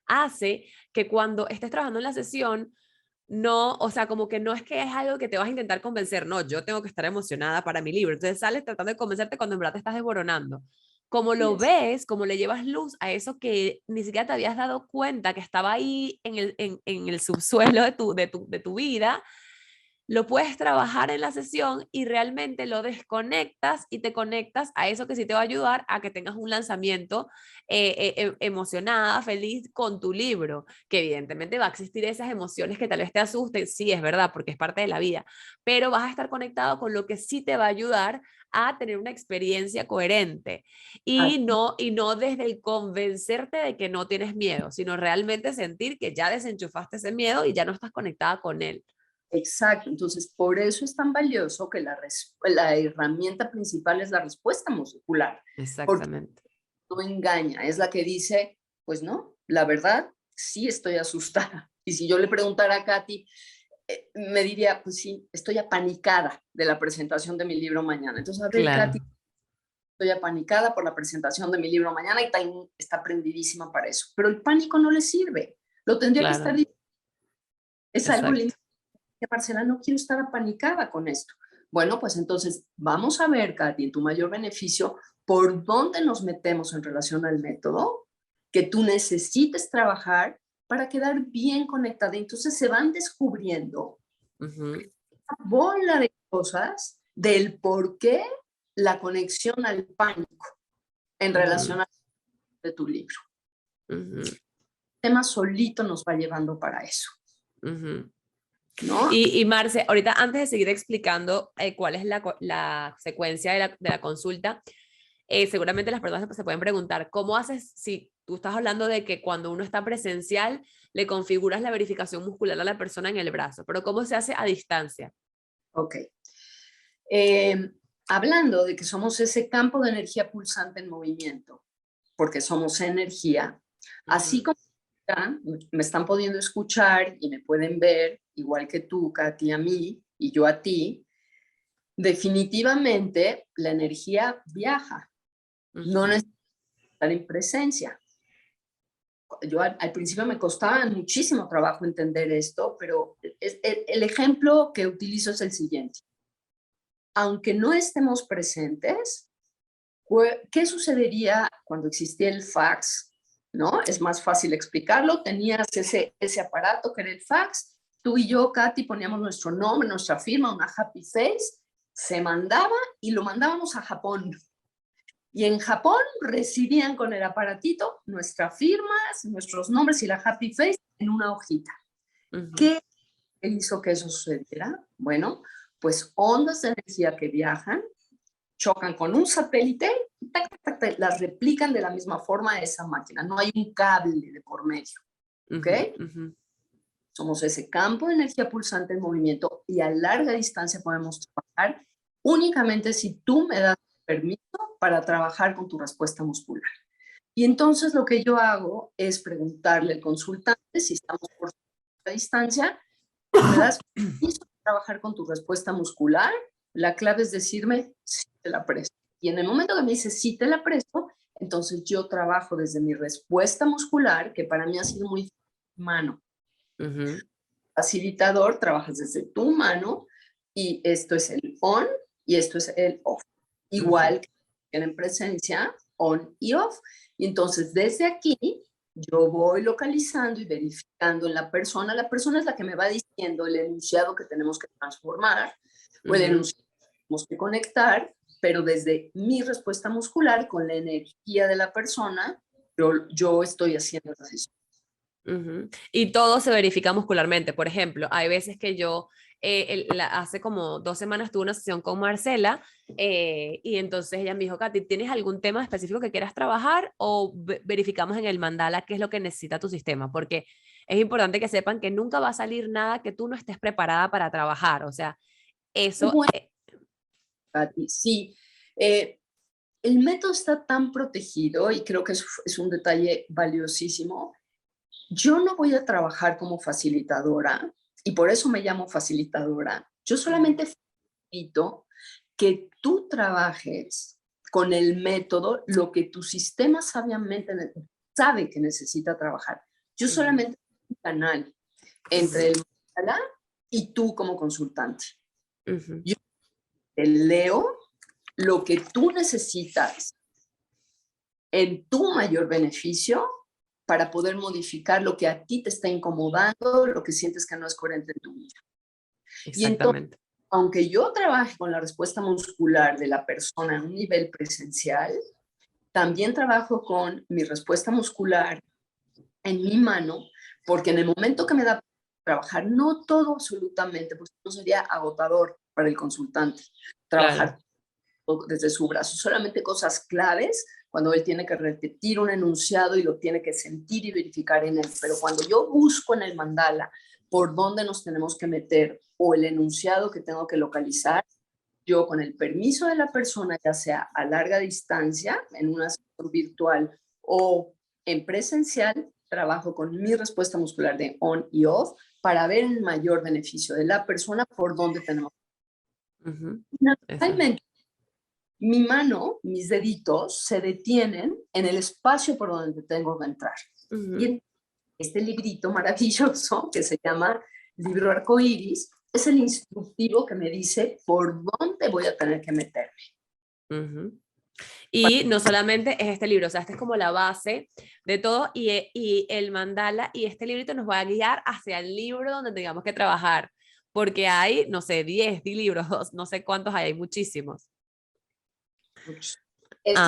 hace que cuando estés trabajando en la sesión, no, o sea, como que no es que es algo que te vas a intentar convencer, no, yo tengo que estar emocionada para mi libro. Entonces sales tratando de convencerte cuando en verdad te estás desboronando. Como lo Yes. ves, como le llevas luz a eso que ni siquiera te habías dado cuenta que estaba ahí en el subsuelo de tu vida, lo puedes trabajar en la sesión y realmente lo desconectas y te conectas a eso que sí te va a ayudar a que tengas un lanzamiento emocionada, feliz con tu libro, que evidentemente va a existir esas emociones que tal vez te asusten, sí, es verdad, porque es parte de la vida, pero vas a estar conectado con lo que sí te va a ayudar a tener una experiencia coherente y no desde el convencerte de que no tienes miedo, sino realmente sentir que ya desenchufaste ese miedo y ya no estás conectada con él. Exacto, entonces por eso es tan valioso que la herramienta principal es la respuesta muscular, porque Exactamente. no engaña, es la que dice, pues no, la verdad, sí estoy asustada. Y si yo le preguntara a Katy, me diría, pues sí, estoy apanicada de la presentación de mi libro mañana. Entonces, a ver, Claro, Katy, estoy apanicada por la presentación de mi libro mañana y está prendidísima para eso. Pero el pánico no le sirve, lo tendría que estar, claro, es algo lindo. exacto. Marcela, no quiero estar apanicada con esto. Bueno, pues entonces vamos a ver, Katy, en tu mayor beneficio, por dónde nos metemos en relación al método que tú necesites trabajar para quedar bien conectada. Entonces se van descubriendo Ujú, una bola de cosas del por qué la conexión al pánico en ujú, relación a de tu libro. ujú, El tema solito nos va llevando para eso, ujú. ¿no? Y Marce, ahorita antes de seguir explicando cuál es la secuencia de la consulta, seguramente las personas se pueden preguntar, ¿cómo haces si tú estás hablando de que cuando uno está presencial le configuras la verificación muscular a la persona en el brazo, pero cómo se hace a distancia? Ok. Eh, Hablando de que somos ese campo de energía pulsante en movimiento, porque somos energía, así Ujú, como ya me están pudiendo escuchar y me pueden ver, igual que tú, Katy, a mí y yo a ti, definitivamente la energía viaja, no ujú, necesita estar en presencia. Yo al principio me costaba muchísimo trabajo entender esto, pero el ejemplo que utilizo es el siguiente. aunque no estemos presentes, ¿qué sucedería cuando existía el fax? ¿No? Es más fácil explicarlo. Tenías ese aparato que era el fax. Tú y yo, Katy, poníamos nuestro nombre, nuestra firma, una happy face, se mandaba y lo mandábamos a Japón. Y en Japón recibían con el aparatito nuestras firmas, nuestros nombres y la happy face en una hojita. ¿Qué hizo que eso sucediera? Bueno, pues ondas de energía que viajan, chocan con un satélite, las replican de la misma forma a esa máquina. No hay un cable de por medio. ¿Ok? Somos ese campo de energía pulsante en movimiento y a larga distancia podemos trabajar únicamente si tú me das permiso para trabajar con tu respuesta muscular. Y entonces lo que yo hago es preguntarle al consultante si estamos por la distancia, ¿me das permiso para trabajar con tu respuesta muscular? La clave es decirme sí te la presto. Y en el momento que me dice sí te la presto, entonces yo trabajo desde mi respuesta muscular, que para mí ha sido muy mano. Facilitador, trabajas desde tu mano y esto es el on y esto es el off. Igual que en presencia, on y off. Y entonces desde aquí yo voy localizando y verificando en la persona. La persona es la que me va diciendo el enunciado que tenemos que transformar o el enunciado que tenemos que conectar, pero desde mi respuesta muscular con la energía de la persona, yo estoy haciendo la decisión. Y todo se verifica muscularmente. Por ejemplo, hay veces que yo hace como 2 semanas tuve una sesión con Marcela y entonces ella me dijo, Katy, ¿tienes algún tema específico que quieras trabajar o verificamos en el mandala qué es lo que necesita tu sistema? Porque es importante que sepan que nunca va a salir nada que tú no estés preparada para trabajar. O sea, eso... Bueno, Katy, sí. El método está tan protegido y creo que es un detalle valiosísimo. Yo no voy a trabajar como facilitadora y por eso me llamo facilitadora. Yo solamente facilito que tú trabajes con el método lo que tu sistema sabiamente sabe que necesita trabajar. Yo solamente soy un canal entre el mandala y tú como consultante. Yo te leo lo que tú necesitas en tu mayor beneficio para poder modificar lo que a ti te está incomodando, lo que sientes que no es coherente en tu vida. Y entonces, aunque yo trabaje con la respuesta muscular de la persona en un nivel presencial, también trabajo con mi respuesta muscular en mi mano, porque en el momento que me da trabajar, no todo absolutamente, porque no sería agotador para el consultante trabajar desde su brazo, solamente cosas claves cuando él tiene que repetir un enunciado y lo tiene que sentir y verificar en él. Pero cuando yo busco en el mandala por dónde nos tenemos que meter o el enunciado que tengo que localizar, yo con el permiso de la persona, ya sea a larga distancia, en una sesión virtual o en presencial, trabajo con mi respuesta muscular de on y off para ver el mayor beneficio de la persona por dónde tenemos. Naturalmente, mi mano, mis deditos se detienen en el espacio por donde tengo que entrar. Y este librito maravilloso que se llama Libro Arcoíris es el instructivo que me dice por dónde voy a tener que meterme. Y no solamente es este libro, o sea, este es como la base de todo y el mandala y este librito nos va a guiar hacia el libro donde tengamos que trabajar, porque hay, no sé, 10 libros, no sé cuántos hay muchísimos. Este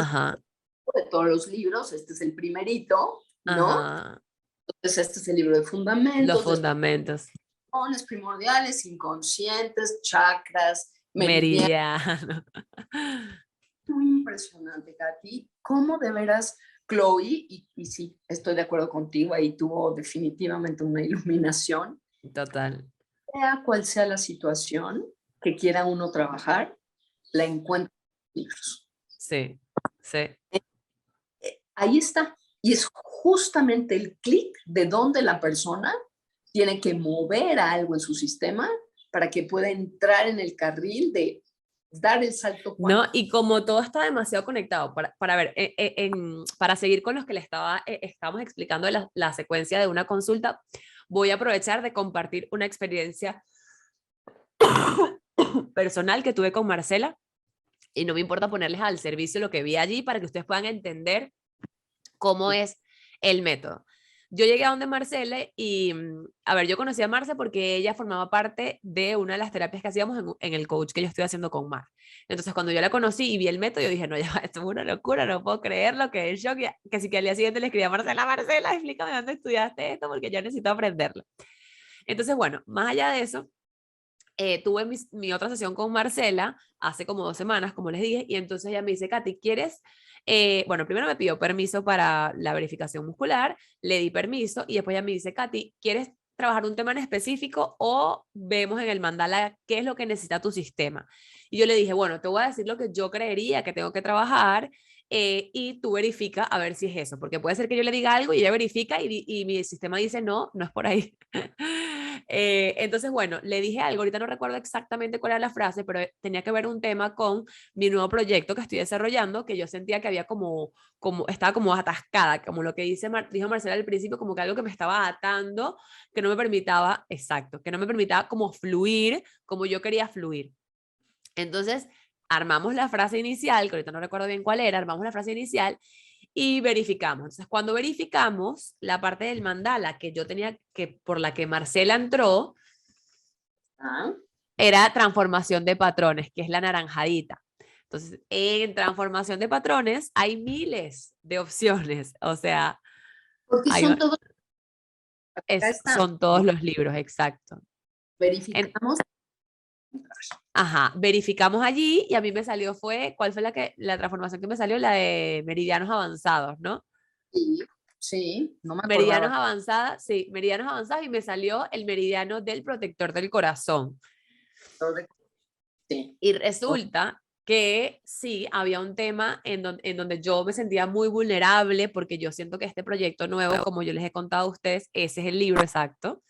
de todos los libros, este es el primerito, ¿no? Entonces este es el libro de fundamentos. Los fundamentos. Primordiales, inconscientes, chakras, meridiano. Muy impresionante, Katy. Cómo de veras, Chloe, y sí, estoy de acuerdo contigo, ahí tuvo definitivamente una iluminación. Total. Sea cual sea la situación que quiera uno trabajar, la encuentra en los libros. Sí, sí. Ahí está. Y es justamente el clic de donde la persona tiene que mover algo en su sistema para que pueda entrar en el carril de dar el salto cuántico. No, y como todo está demasiado conectado, para ver, para seguir con los que le estábamos explicando de la secuencia de una consulta, voy a aprovechar de compartir una experiencia personal que tuve con Marcela, y no me importa ponerles al servicio lo que vi allí para que ustedes puedan entender cómo es el método. Yo llegué a donde Marcela y, a ver, yo conocí a Marce porque ella formaba parte de una de las terapias que hacíamos en el coach que yo estoy haciendo con Mar. Entonces, cuando yo la conocí y vi el método, yo dije, no, ya, esto es una locura, no puedo creerlo, que es shock, que sí que al día siguiente le escribí a Marcela, Marcela, explícame dónde estudiaste esto porque yo necesito aprenderlo. Entonces, bueno, más allá de eso, tuve mi otra sesión con Marcela hace como 2 semanas, como les dije, y entonces ella me dice, Katy, ¿quieres? Bueno, primero me pidió permiso para la verificación muscular, le di permiso y después ella me dice, Katy, ¿quieres trabajar un tema en específico o vemos en el mandala qué es lo que necesita tu sistema? Y yo le dije, bueno, te voy a decir lo que yo creería que tengo que trabajar y tú verifica a ver si es eso, porque puede ser que yo le diga algo y ella verifica y mi sistema dice, no, no es por ahí. Entonces, bueno, le dije algo, ahorita no recuerdo exactamente cuál era la frase, pero tenía que ver un tema con mi nuevo proyecto que estoy desarrollando, que yo sentía que había estaba como atascada, como lo que dijo Marcela al principio, como que algo que me estaba atando, que no me permitaba, exacto, que no me permitaba como fluir como yo quería fluir. Entonces, armamos la frase inicial, que ahorita no recuerdo bien cuál era, armamos la frase inicial y verificamos. Entonces, cuando verificamos la parte del mandala que yo tenía que, por la que Marcela entró, era transformación de patrones, que es la naranjadita. Entonces, en transformación de patrones hay miles de opciones, o sea, Porque hay, son todos, acá está, son todos ¿no? los libros, exacto. En, Verificamos. Ajá, verificamos allí y a mí me salió ¿cuál fue la transformación que me salió? La de meridianos avanzados, ¿no? Sí, sí, no me Meridianos acordaba. avanzadas, sí, meridianos avanzados y me salió el meridiano del protector del corazón. Sí. Y resulta que sí, había un tema en donde yo me sentía muy vulnerable porque yo siento que este proyecto nuevo, como yo les he contado a ustedes, ese es el libro exacto.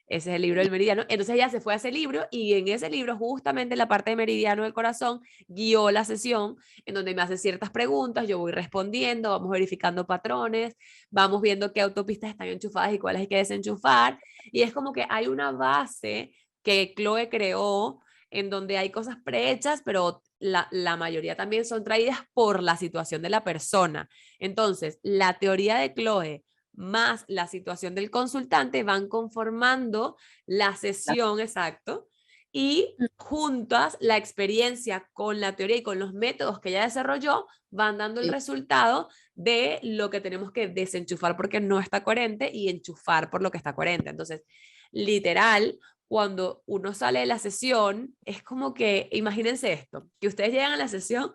Ese es el libro del meridiano. Entonces ella se fue a ese libro y en ese libro, justamente en la parte de meridiano del corazón, guió la sesión en donde me hace ciertas preguntas, yo voy respondiendo, vamos verificando patrones, vamos viendo qué autopistas están enchufadas y cuáles hay que desenchufar. Y es como que hay una base que Chloe creó en donde hay cosas prehechas, pero la mayoría también son traídas por la situación de la persona. Entonces, la teoría de Chloe más la situación del consultante van conformando la sesión, exacto, y juntas la experiencia con la teoría y con los métodos que ella desarrolló van dando el resultado de lo que tenemos que desenchufar porque no está coherente y enchufar por lo que está coherente. Entonces, literal, cuando uno sale de la sesión, es como que, imagínense esto, que ustedes llegan a la sesión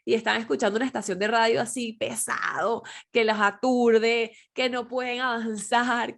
y están escuchando una estación de radio así pesado, que los aturde, que no pueden avanzar,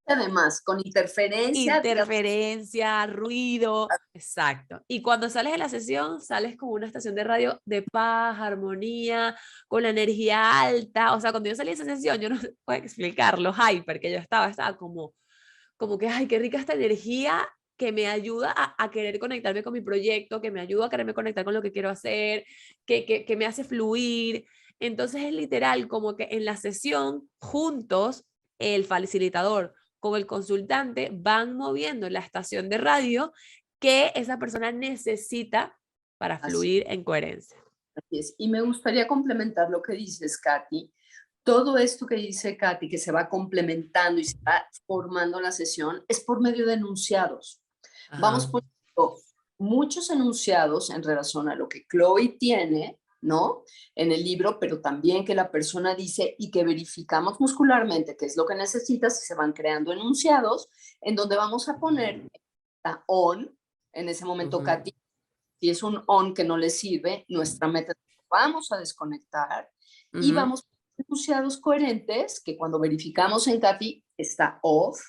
Además, con interferencia, digamos, interferencia, ruido, exacto. Y cuando sales de la sesión, sales como una estación de radio de paz, armonía, con la energía alta. O sea, cuando yo salí de esa sesión, yo no puedo explicar lo hyper que yo estaba como que, ay, qué rica esta energía que me ayuda a querer conectarme con mi proyecto, que me ayuda a quererme conectar con lo que quiero hacer, que me hace fluir. Entonces es literal como que en la sesión, juntos, el facilitador con el consultante van moviendo la estación de radio que esa persona necesita para así, fluir en coherencia. así es. Y me gustaría complementar lo que dices, Katy. Todo esto que dice Katy, que se va complementando y se va formando la sesión, es por medio de enunciados. Vamos Ajá. poniendo muchos enunciados en relación a lo que Chloe tiene, ¿no? En el libro, pero también que la persona dice y que verificamos muscularmente qué es lo que necesitas y se van creando enunciados en donde vamos a poner la on, en ese momento, Uh-huh. Katy, si es un on que no le sirve, nuestra meta es que vamos a desconectar y Uh-huh. vamos a enunciados coherentes que cuando verificamos en Katy está off.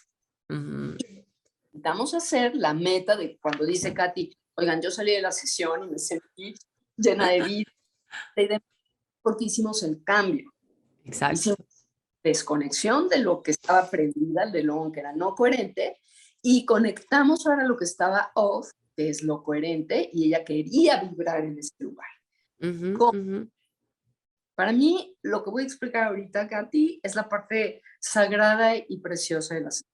Uh-huh. Intentamos hacer la meta de cuando dice Katy, oigan, yo salí de la sesión y me sentí llena de vida, porque hicimos el cambio. Exacto. Hicimos desconexión de lo que estaba prendida, de lo que era no coherente, y conectamos ahora lo que estaba off, que es lo coherente, y ella quería vibrar en ese lugar. Uh-huh. Uh-huh. Para mí, lo que voy a explicar ahorita, Katy, es la parte sagrada y preciosa de la sesión.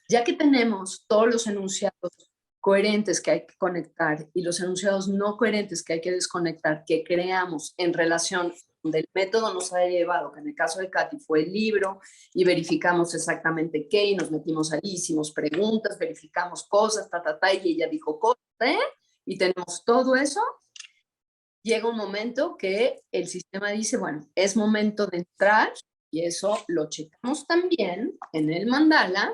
Ya que tenemos todos los enunciados coherentes que hay que conectar y los enunciados no coherentes que hay que desconectar, que creamos en relación del método nos ha llevado, que en el caso de Katy fue el libro, y verificamos exactamente qué, y nos metimos ahí, hicimos preguntas, verificamos cosas, y ella dijo cosas, y tenemos todo eso. Llega un momento que el sistema dice, bueno, es momento de entrar, y eso lo checamos también en el mandala,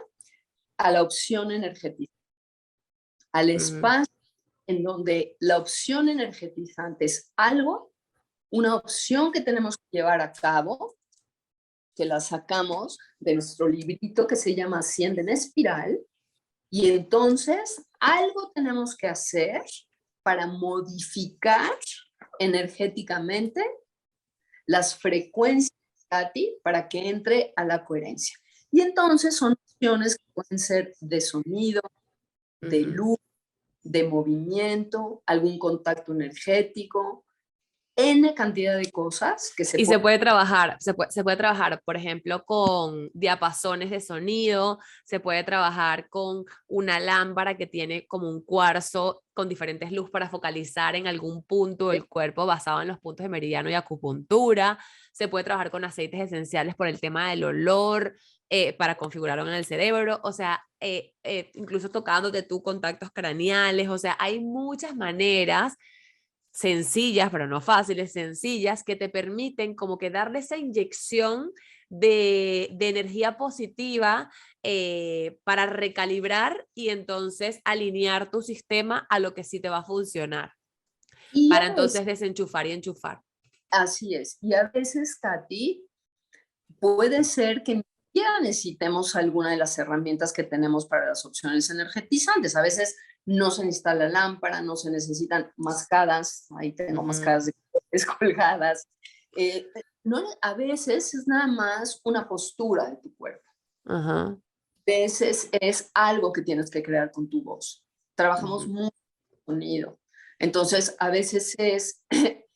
a la opción energética, al espacio en donde la opción energetizante es algo, una opción que tenemos que llevar a cabo, que la sacamos de nuestro librito que se llama Asciende en Espiral, y entonces algo tenemos que hacer para modificar energéticamente las frecuencias de ti para que entre a la coherencia. Y entonces son opciones que pueden ser de sonido, de luz, de movimiento, algún contacto energético, N cantidad de cosas que Y se puede trabajar, se puede trabajar, por ejemplo, con diapasones de sonido, se puede trabajar con una lámpara que tiene como un cuarzo con diferentes luz para focalizar en algún punto del cuerpo basado en los puntos de meridiano y acupuntura, se puede trabajar con aceites esenciales por el tema del olor, para configurarlo en el cerebro, o sea, incluso tocándote tú contactos craneales, o sea, hay muchas maneras sencillas, pero no fáciles, sencillas, que te permiten como que darle esa inyección de energía positiva, para recalibrar y entonces alinear tu sistema a lo que sí te va a funcionar, y para a veces, entonces desenchufar y enchufar. así es, y a veces, Katy, puede ser que ya necesitemos alguna de las herramientas que tenemos para las opciones energetizantes. A veces no se necesita la lámpara, no se necesitan mascadas, ahí tengo mascadas de colores colgadas. No, a veces es nada más una postura de tu cuerpo. Ajá. A veces es algo que tienes que crear con tu voz. Trabajamos mucho con sonido. Entonces, a veces es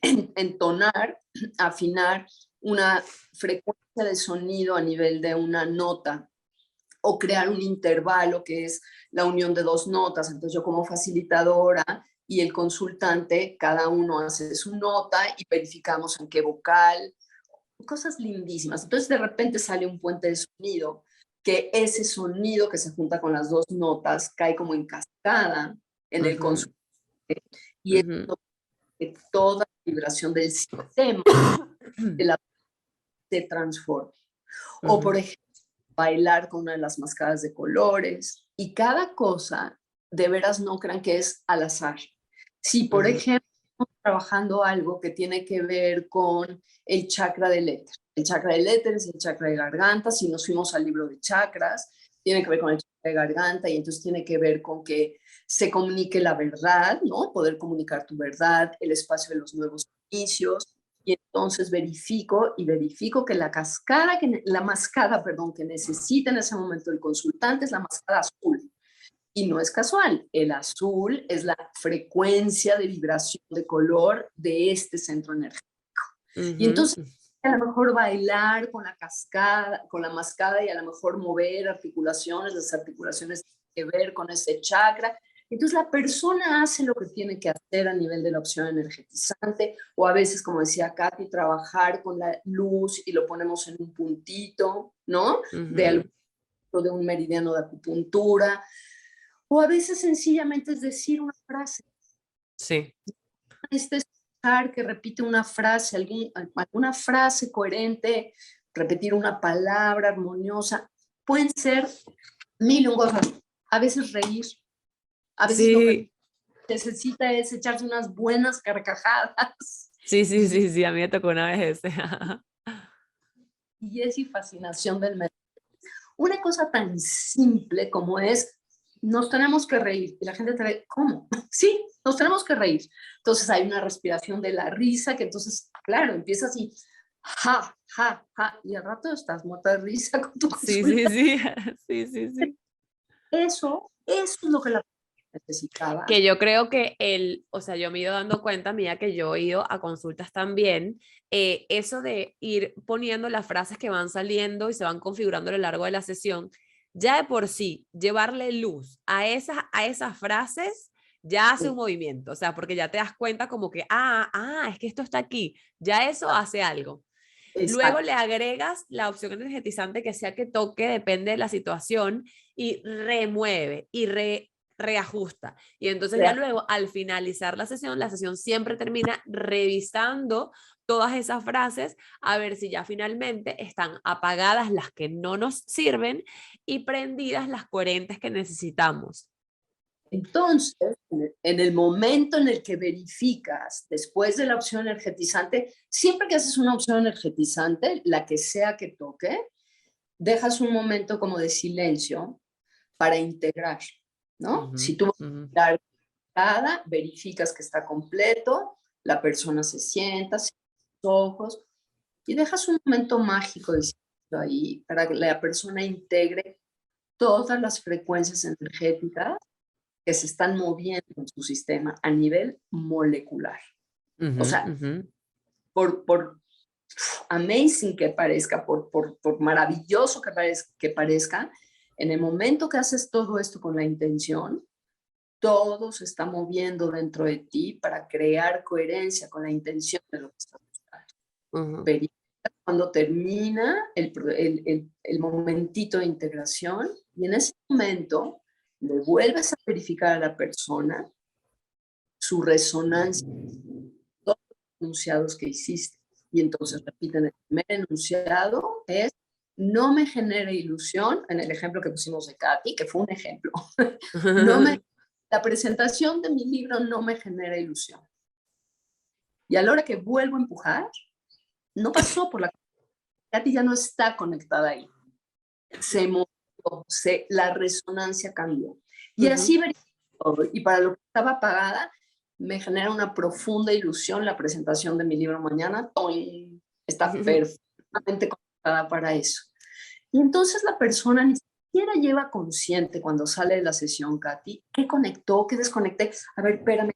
entonar, afinar una frecuencia de sonido a nivel de una nota o crear un intervalo que es la unión de dos notas. Entonces yo como facilitadora y el consultante, cada uno hace su nota y verificamos en qué vocal, cosas lindísimas. Entonces de repente sale un puente de sonido, que ese sonido que se junta con las dos notas cae como en cascada en el consultante y es que toda vibración del sistema de la se transforme. O por ejemplo, bailar con una de las mascadas de colores. Y cada cosa, de veras no crean que es al azar. Si, por ejemplo, estamos trabajando algo que tiene que ver con el chakra del éter. El chakra del éter es el chakra de garganta. Si nos fuimos al libro de chakras, tiene que ver con el chakra de garganta y entonces tiene que ver con que se comunique la verdad, ¿no? Poder comunicar tu verdad, el espacio de los nuevos inicios. Y entonces verifico que la mascada, perdón, que necesita en ese momento el consultante es la mascada azul. Y no es casual, el azul es la frecuencia de vibración de color de este centro energético. Y entonces a lo mejor bailar con la cascada, con la mascada y a lo mejor mover articulaciones, las articulaciones tienen que ver con ese chakra. Entonces la persona hace lo que tiene que hacer a nivel de la opción energetizante o a veces, como decía Katy, trabajar con la luz y lo ponemos en un puntito, ¿no? De un meridiano de acupuntura. O a veces sencillamente es decir una frase. Sí. Escuchar que repite una frase, alguna frase coherente, repetir una palabra armoniosa. Pueden ser mil cosas. A veces reír. A veces lo que necesita es echarse unas buenas carcajadas. Sí, a mí me tocó una vez ese. Y es y fascinación del método. Una cosa tan simple como es, nos tenemos que reír. Y la gente te ve, ¿cómo? Sí, nos tenemos que reír. Entonces hay una respiración de la risa que entonces, claro, empieza así, ja, ja, ja, y al rato estás muerta de risa con tu consulta. Sí. Eso es lo que la necesitaba. Que yo creo que o sea, yo me he ido dando cuenta, mía, que yo he ido a consultas también, eso de ir poniendo las frases que van saliendo y se van configurando a lo largo de la sesión, Ya de por sí, llevarle luz a esas frases ya hace un movimiento, o sea, porque ya te das cuenta como que, es que esto está aquí, ya eso hace algo. Luego Exacto. le agregas la opción energetizante que sea que toque, depende de la situación, y remueve y reajusta. Y entonces ya luego, al finalizar la sesión siempre termina revisando todas esas frases a ver si ya finalmente están apagadas las que no nos sirven y prendidas las coherentes que necesitamos. Entonces, en el momento en el que verificas, después de la opción energetizante, siempre que haces una opción energetizante, la que sea que toque, dejas un momento como de silencio para integrar, ¿no? Si tú vas a verificas que está completo, la persona se sienta, cierra los ojos y dejas un momento mágico de silencio ahí para que la persona integre todas las frecuencias energéticas que se están moviendo en su sistema a nivel molecular. O sea, por amazing que parezca, por maravilloso que parezca, en el momento que haces todo esto con la intención, todo se está moviendo dentro de ti para crear coherencia con la intención de lo que estás buscando. Verifica cuando termina el momentito de integración y en ese momento le vuelves a verificar a la persona su resonancia, todos los enunciados que hiciste. Y entonces repiten, el primer enunciado es, no me genere ilusión, en el ejemplo que pusimos de Katy, que fue un ejemplo, la presentación de mi libro no me genera ilusión. Y a la hora que vuelvo a empujar, no pasó por la... Katy ya no está conectada ahí. Se movió, la resonancia cambió. Y así verificó. Y para lo que estaba apagada, me genera una profunda ilusión la presentación de mi libro mañana. ¡Toing! Está perfectamente conectada para eso. Y entonces la persona ni siquiera lleva consciente cuando sale de la sesión, Katy, qué conectó, qué desconecté. A ver, espérame,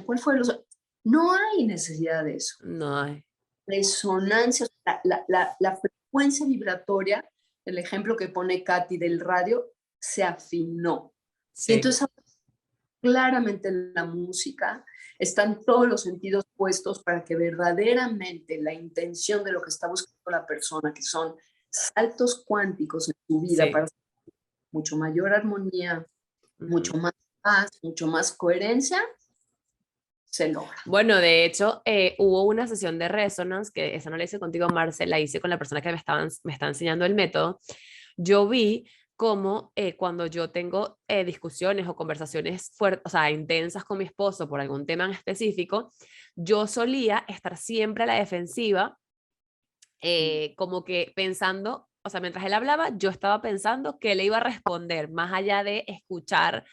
¿cuál fue los...? No hay necesidad de eso. No hay. Resonancia, la frecuencia vibratoria, el ejemplo que pone Katy del radio, se afinó. Sí. Y entonces claramente en la música están todos los sentidos puestos para que verdaderamente la intención de lo que está buscando la persona, que son saltos cuánticos en su vida, sí, para mucho mayor armonía, mucho más paz, mucho más coherencia, se logra. Bueno, de hecho, hubo una sesión de Resonance, que esa no la hice contigo, Marce, la hice con la persona que me está enseñando el método. Yo vi cómo cuando yo tengo discusiones o conversaciones fuertes, o sea, intensas con mi esposo por algún tema en específico, yo solía estar siempre a la defensiva, como que pensando, o sea, mientras él hablaba, yo estaba pensando que le iba a responder, más allá de escuchar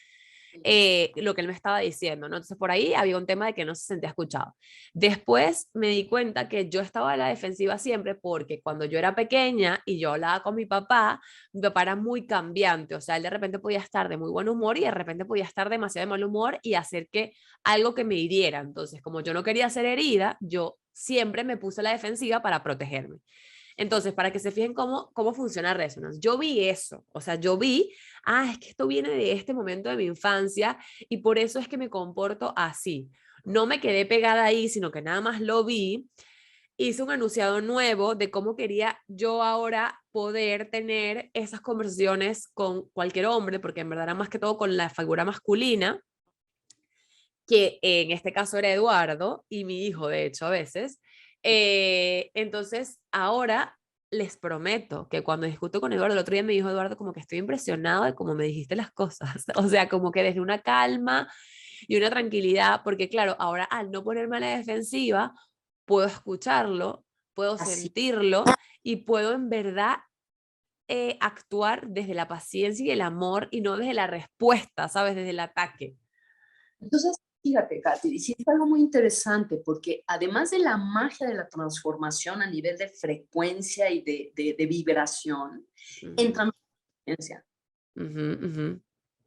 lo que él me estaba diciendo, ¿no? Entonces por ahí había un tema de que no se sentía escuchado. Después me di cuenta que yo estaba a la defensiva siempre porque cuando yo era pequeña y yo hablaba con mi papá era muy cambiante, o sea, él de repente podía estar de muy buen humor y de repente podía estar demasiado de mal humor y hacer que algo que me hiriera. Entonces, como yo no quería ser herida, yo siempre me puse a la defensiva para protegerme. Entonces, para que se fijen cómo funciona Resonance, yo vi eso, o sea, yo vi, es que esto viene de este momento de mi infancia y por eso es que me comporto así. No me quedé pegada ahí, sino que nada más lo vi, hice un enunciado nuevo de cómo quería yo ahora poder tener esas conversaciones con cualquier hombre, porque en verdad era más que todo con la figura masculina, que en este caso era Eduardo y mi hijo, de hecho, a veces. Entonces, ahora les prometo que cuando discuto con Eduardo, el otro día me dijo Eduardo como que estoy impresionado de cómo me dijiste las cosas, o sea, como que desde una calma y una tranquilidad, porque claro, ahora al no ponerme a la defensiva, puedo escucharlo, puedo sentirlo y puedo en verdad actuar desde la paciencia y el amor y no desde la respuesta, ¿sabes? Desde el ataque. Entonces, fíjate, Katy, hiciste algo muy interesante porque además de la magia de la transformación a nivel de frecuencia y de vibración, entra en la frecuencia.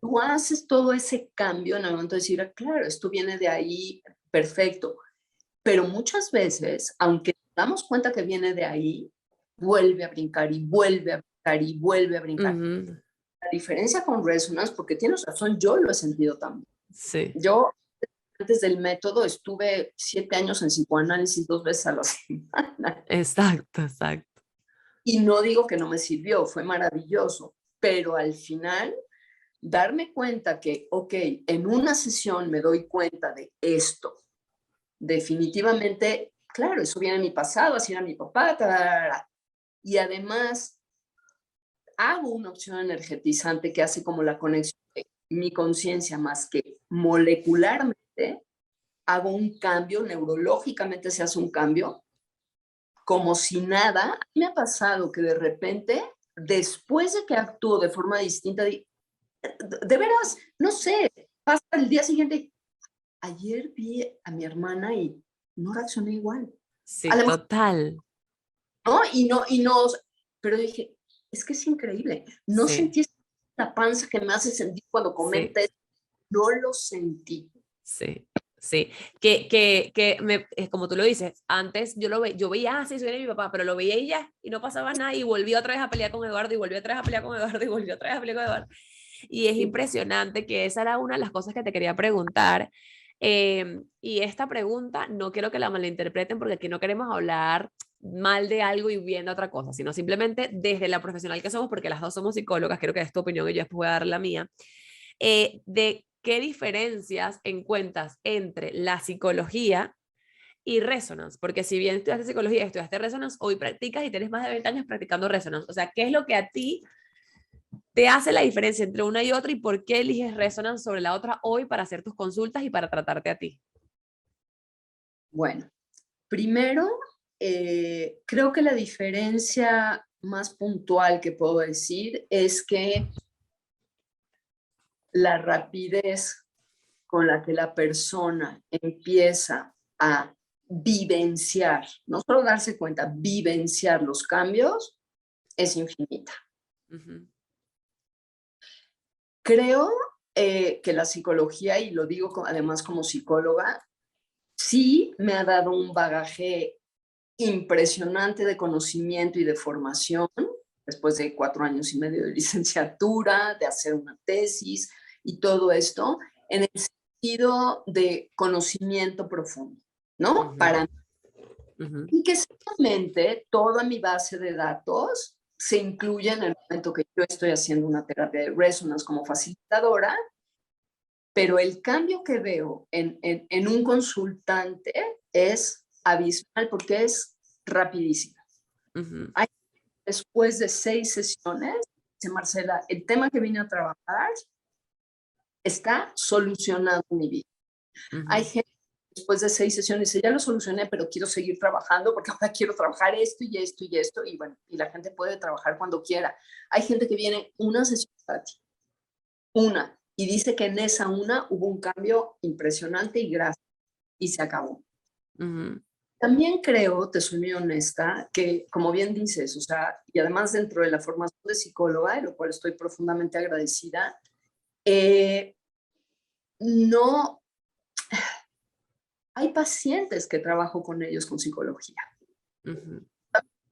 Tú haces todo ese cambio en el momento de decir, claro, esto viene de ahí, perfecto. Pero muchas veces, aunque nos damos cuenta que viene de ahí, vuelve a brincar y vuelve a y vuelve a brincar. La diferencia con Resonance, porque tienes razón, yo lo he sentido también. Sí. Yo, antes del método, estuve 7 años en psicoanálisis 2 veces a la semana. Exacto, exacto. Y no digo que no me sirvió, fue maravilloso, pero al final, darme cuenta que, ok, en una sesión me doy cuenta de esto, definitivamente, claro, eso viene de mi pasado, así era mi papá, y además hago una opción energetizante que hace como la conexión de mi conciencia más que molecularmente, hago un cambio, neurológicamente se hace un cambio, como si nada. Me ha pasado que de repente, después de que actúo de forma distinta, de veras, no sé, pasa el día siguiente, ayer vi a mi hermana y no reaccioné igual. Sí, A lo mejor, total. ¿no? Pero dije, es que es increíble. No Sí, sentí la panza que me hace sentir cuando sí, comenta esto. No lo sentí. sí. Sí, como tú lo dices, antes yo veía, sí, soy de mi papá, pero lo veía y ya, y no pasaba nada, y volví otra vez a pelear con Eduardo, y volví otra vez a pelear con Eduardo, y volví otra vez a pelear con Eduardo. Y es Sí. impresionante que esa era una de las cosas que te quería preguntar. Y esta pregunta no quiero que la malinterpreten porque aquí no queremos hablar mal de algo y bien de otra cosa, sino simplemente desde la profesional que somos, porque las dos somos psicólogas, quiero que des tu opinión y yo después voy a dar la mía, de qué diferencias encuentras entre la psicología y Resonance, porque si bien estudiaste psicología y estudiaste Resonance, hoy practicas y tienes más de 20 años practicando Resonance. O sea, ¿qué es lo que a ti te hace la diferencia entre una y otra y por qué eliges Resonance sobre la otra hoy para hacer tus consultas y para tratarte a ti? Bueno, primero, creo que la diferencia más puntual que puedo decir es que la rapidez con la que la persona empieza a vivenciar, no solo darse cuenta, vivenciar los cambios, es infinita. Uh-huh. Creo que la psicología, y lo digo además como psicóloga, sí me ha dado un bagaje impresionante de conocimiento y de formación, después de 4 años y medio de licenciatura, de hacer una tesis y todo esto, en el sentido de conocimiento profundo, ¿no? Uh-huh. Para mí. Uh-huh. Y que simplemente toda mi base de datos se incluye en el momento que yo estoy haciendo una terapia de resonance como facilitadora, pero el cambio que veo en un consultante es abismal porque es rapidísimo. Uh-huh. Después de 6 sesiones, dice Marcela, el tema que vine a trabajar está solucionado en mi vida. Hay Uh-huh. gente que después de 6 sesiones dice, ya lo solucioné, pero quiero seguir trabajando porque ahora quiero trabajar esto y esto y esto, y bueno, y la gente puede trabajar cuando quiera. Hay gente que viene una sesión para ti, una, y dice que en esa una hubo un cambio impresionante y gracias, y se acabó. Uh-huh. También creo, te soy muy honesta, que como bien dices, o sea, y además dentro de la formación de psicóloga, de lo cual estoy profundamente agradecida, no, hay pacientes que trabajo con ellos con psicología. Uh-huh.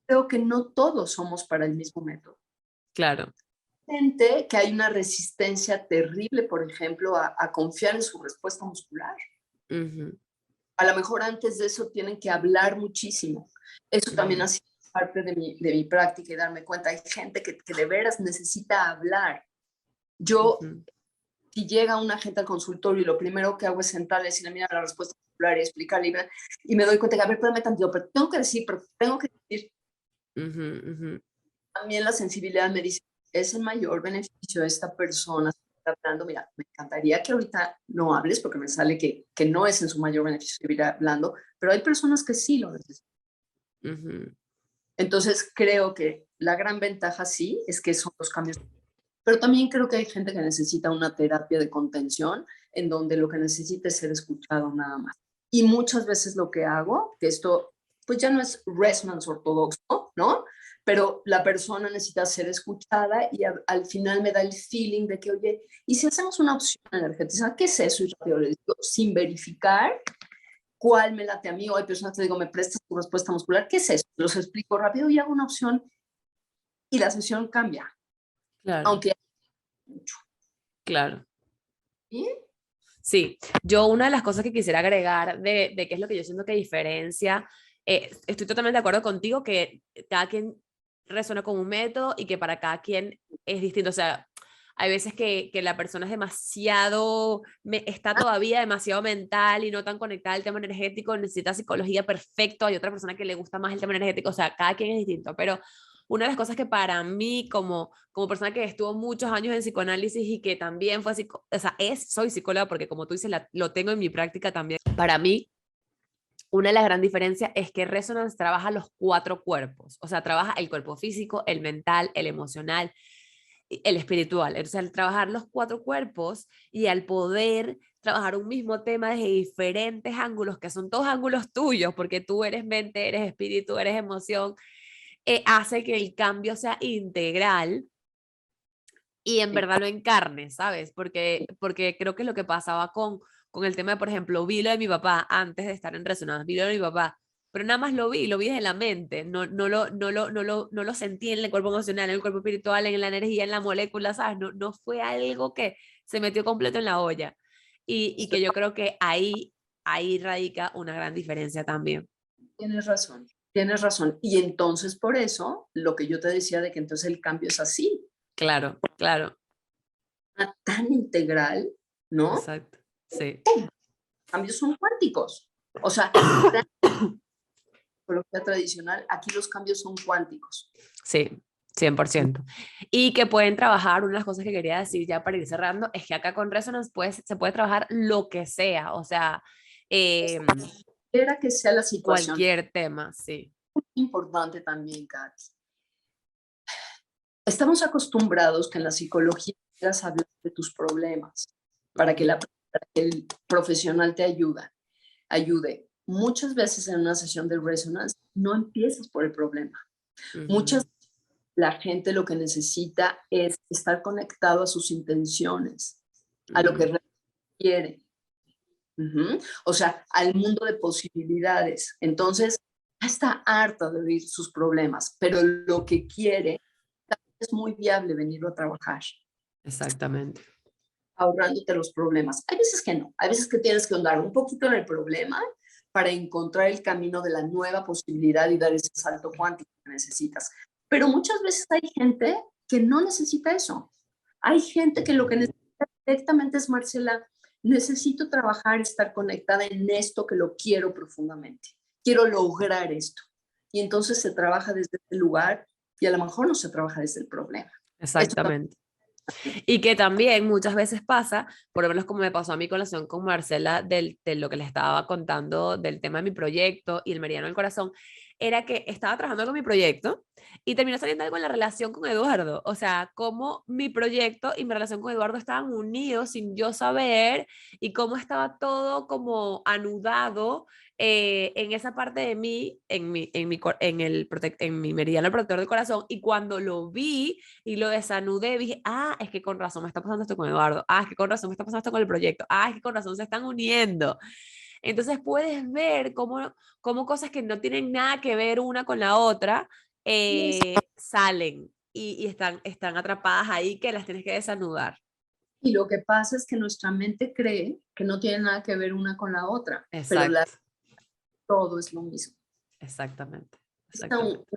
Creo que no todos somos para el mismo método. Claro. Gente que hay una resistencia terrible, por ejemplo, a confiar en su respuesta muscular. Uh-huh. A lo mejor antes de eso tienen que hablar muchísimo. Eso también ha Uh-huh. sido parte de mi práctica y darme cuenta. Hay gente que de veras necesita hablar. Yo, Uh-huh. si llega una gente al consultorio y lo primero que hago es sentarle y decirle, mira la respuesta muscular y explicarle, y me doy cuenta que, a ver, espérame tantito, pero tengo que decir, pero tengo que decir. Uh-huh. Uh-huh. También la sensibilidad me dice, es el mayor beneficio de esta persona está hablando. Mira, me encantaría que ahorita no hables porque me sale que no es en su mayor beneficio que ir hablando, pero hay personas que sí lo necesitan. Uh-huh. Entonces creo que la gran ventaja sí es que son los cambios, pero también creo que hay gente que necesita una terapia de contención en donde lo que necesita es ser escuchado nada más. Y muchas veces lo que hago, que esto pues ya no es resonance ortodoxo, ¿no? Pero la persona necesita ser escuchada y al final me da el feeling de que, oye, ¿y si hacemos una opción energética? ¿Qué es eso? Y rápido les digo, sin verificar cuál me late a mí, o hay personas que digo, ¿me prestas tu respuesta muscular? ¿Qué es eso? Los explico rápido y hago una opción y la sesión cambia, Claro, aunque mucho. claro. ¿Sí? Sí, yo una de las cosas que quisiera agregar de qué es lo que yo siento que diferencia, estoy totalmente de acuerdo contigo que cada quien resuena con un método y que para cada quien es distinto. O sea, hay veces que la persona es demasiado, está todavía demasiado mental y no tan conectada al tema energético, necesita psicología perfecto, hay otra persona que le gusta más el tema energético, o sea, cada quien es distinto, pero una de las cosas que para mí, como persona que estuvo muchos años en psicoanálisis y que también fue, o sea, soy psicóloga porque como tú dices, lo tengo en mi práctica también. Para mí, una de las grandes diferencias es que Resonance trabaja los 4 cuerpos, o sea, trabaja el cuerpo físico, el mental, el emocional, el espiritual. Entonces, al trabajar los 4 cuerpos y al poder trabajar un mismo tema desde diferentes ángulos, que son todos ángulos tuyos, porque tú eres mente, eres espíritu, eres emoción, hace que el cambio sea integral y en Sí. verdad lo encarne, ¿sabes? Porque creo que lo que pasaba con el tema de, por ejemplo, vi lo de mi papá antes de estar en resonancia, vi lo de mi papá, pero nada más lo vi desde la mente, no lo sentí en el cuerpo emocional, en el cuerpo espiritual, en la energía, en la molécula, ¿sabes? No fue algo que se metió completo en la olla. Y que yo creo que ahí radica una gran diferencia también. Tienes razón, tienes razón. Y entonces por eso, lo que yo te decía de que entonces el cambio es así, Claro, claro, tan integral, ¿no? exacto, sí. Cambios son cuánticos. O sea, la psicología tradicional, aquí los cambios son cuánticos. Sí, 100%. Y que pueden trabajar, una de las cosas que quería decir ya para ir cerrando, es que acá con Resonance se puede trabajar lo que sea, o sea, eh, Era que sea la situación. cualquier tema, sí. Importante también, Katy. Estamos acostumbrados que en la psicología quieras hablar de tus problemas para que, Ujú, para que el profesional te ayude. Muchas veces en una sesión de resonance no empiezas por el problema. Muchas ujú, La gente lo que necesita es estar conectado a sus intenciones, a lo que ujú. requiere. O sea, al mundo de posibilidades. Entonces, ya está harta de oír sus problemas, pero lo que quiere es muy viable venirlo a trabajar, Exactamente, ahorrándote los problemas. Hay veces que no, hay veces que tienes que andar un poquito en el problema para encontrar el camino de la nueva posibilidad y dar ese salto cuántico que necesitas. Pero muchas veces hay gente que no necesita eso. Hay gente que lo que necesita directamente es, Marcela, necesito trabajar, estar conectada en esto que lo quiero profundamente. Quiero lograr esto. Y entonces se trabaja desde ese lugar y a lo mejor no se trabaja desde el problema. Esto exactamente. también. Y que también muchas veces pasa, por lo menos como me pasó a mi colación con Marcela, de lo que les estaba contando del tema de mi proyecto y el meridiano del corazón, era que estaba trabajando con mi proyecto y terminó saliendo algo en la relación con Eduardo. O sea, cómo mi proyecto y mi relación con Eduardo estaban unidos sin yo saber y cómo estaba todo como anudado en esa parte de mí, en mi meridiano protector del corazón. Y cuando lo vi, y lo desanudé, dije, ah, es que con razón me está pasando esto con Eduardo, ah, es que con razón me está pasando esto con el proyecto, ah, es que con razón se están uniendo. Entonces puedes ver cómo cosas que no tienen nada que ver una con la otra salen y están atrapadas ahí que las tienes que desanudar. Y lo que pasa es que nuestra mente cree que no tiene nada que ver una con la otra, pero Exacto, todo es lo mismo. exactamente, Esta exactamente,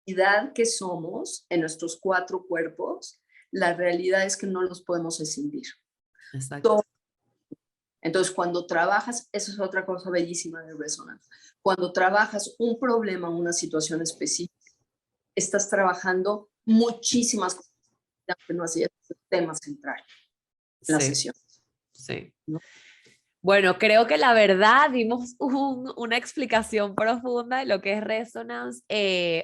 unidad que somos en nuestros 4 cuerpos, la realidad es que no los podemos escindir. exacto. Todo. Entonces, cuando trabajas, eso es otra cosa bellísima de Resonance. Cuando trabajas un problema, una situación específica, estás trabajando muchísimas cosas que no hacías el tema central en la Sí, sesión, sí. ¿no? Bueno, creo que la verdad dimos una explicación profunda de lo que es resonance,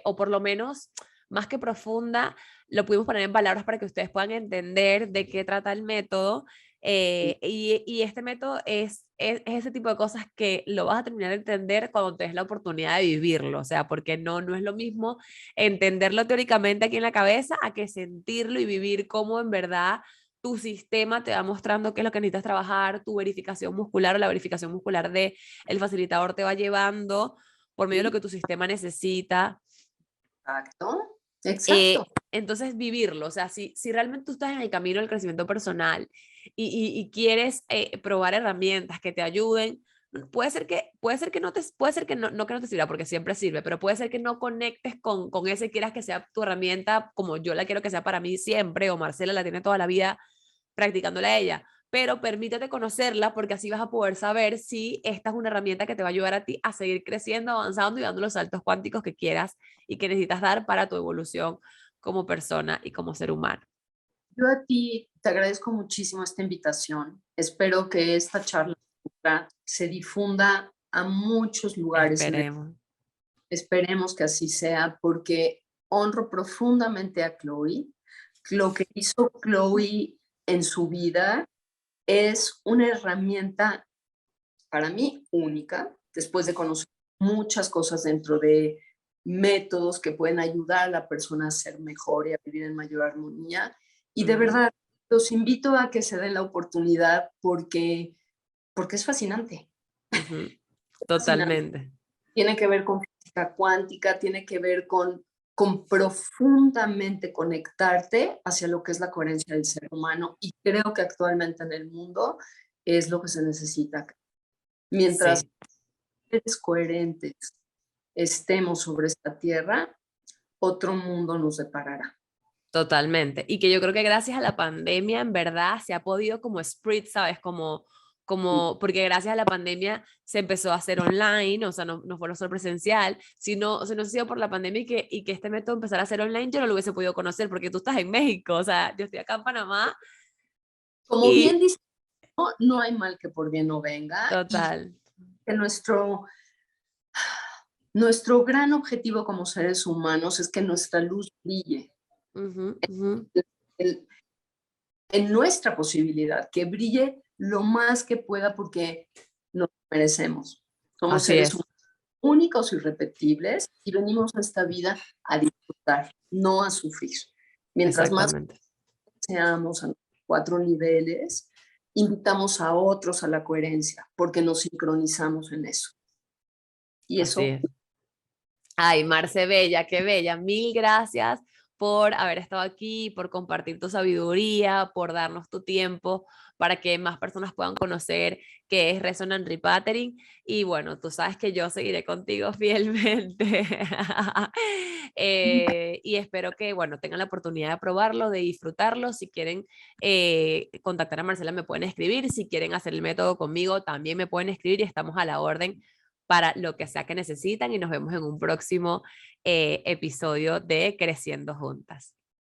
o por lo menos más que profunda, lo pudimos poner en palabras para que ustedes puedan entender de qué trata el método. Y este método es ese tipo de cosas que lo vas a terminar de entender cuando te des la oportunidad de vivirlo, o sea, porque no es lo mismo entenderlo teóricamente aquí en la cabeza a que sentirlo y vivir cómo en verdad tu sistema te va mostrando qué es lo que necesitas trabajar, tu verificación muscular o la verificación muscular de el facilitador te va llevando por medio de lo ¿Sí? que tu sistema necesita. Exacto. Exacto. Entonces vivirlo, o sea, si realmente tú estás en el camino del crecimiento personal y quieres probar herramientas que te ayuden, puede ser que no te, puede ser que no que no te sirva, porque siempre sirve, pero puede ser que no conectes con ese, quieras que sea tu herramienta como yo la quiero que sea para mí siempre, o Marcela la tiene toda la vida practicándola a ella, pero permítete conocerla porque así vas a poder saber si esta es una herramienta que te va a ayudar a ti a seguir creciendo, avanzando y dando los saltos cuánticos que quieras y que necesitas dar para tu evolución como persona y como ser humano. Yo a ti te agradezco muchísimo esta invitación. Espero que esta charla se difunda a muchos lugares. Esperemos. Esperemos que así sea, porque honro profundamente a Chloe. Lo que hizo Chloe en su vida es una herramienta para mí única, después de conocer muchas cosas dentro de métodos que pueden ayudar a la persona a ser mejor y a vivir en mayor armonía. Y de verdad, los invito a que se den la oportunidad porque es fascinante. Es fascinante. Totalmente. Tiene que ver con física cuántica, tiene que ver con profundamente conectarte hacia lo que es la coherencia del ser humano y creo que actualmente en el mundo es lo que se necesita. Mientras Sí, seres coherentes estemos sobre esta tierra, otro mundo nos deparará. totalmente. Y que yo creo que gracias a la pandemia, en verdad, se ha podido como spread, ¿sabes? Porque gracias a la pandemia se empezó a hacer online, o sea, no fue solo presencial, sino, o sea, no ha sido por la pandemia y que este método empezara a ser online, yo no lo hubiese podido conocer porque tú estás en México, o sea, yo estoy acá en Panamá Como bien y dice, no hay mal que por bien no venga y total. que nuestro gran objetivo como seres humanos es que nuestra luz brille Ujú, ujú. en, en nuestra posibilidad, que brille lo más que pueda porque nos merecemos. Somos Así seres es, humanos únicos y irrepetibles y venimos a esta vida a disfrutar, no a sufrir. Mientras más exactamente. seamos a los 4 niveles, invitamos a otros a la coherencia porque nos sincronizamos en eso. Y Así eso, es. Ay, Marce Bella, qué bella. Mil gracias por haber estado aquí, por compartir tu sabiduría, por darnos tu tiempo para que más personas puedan conocer qué es Resonant Repattering. Y bueno, tú sabes que yo seguiré contigo fielmente. Y espero que, bueno, tengan la oportunidad de probarlo, de disfrutarlo. Si quieren contactar a Marcela, me pueden escribir. Si quieren hacer el método conmigo, también me pueden escribir y estamos a la orden para lo que sea que necesitan y nos vemos en un próximo episodio de Creciendo Juntas.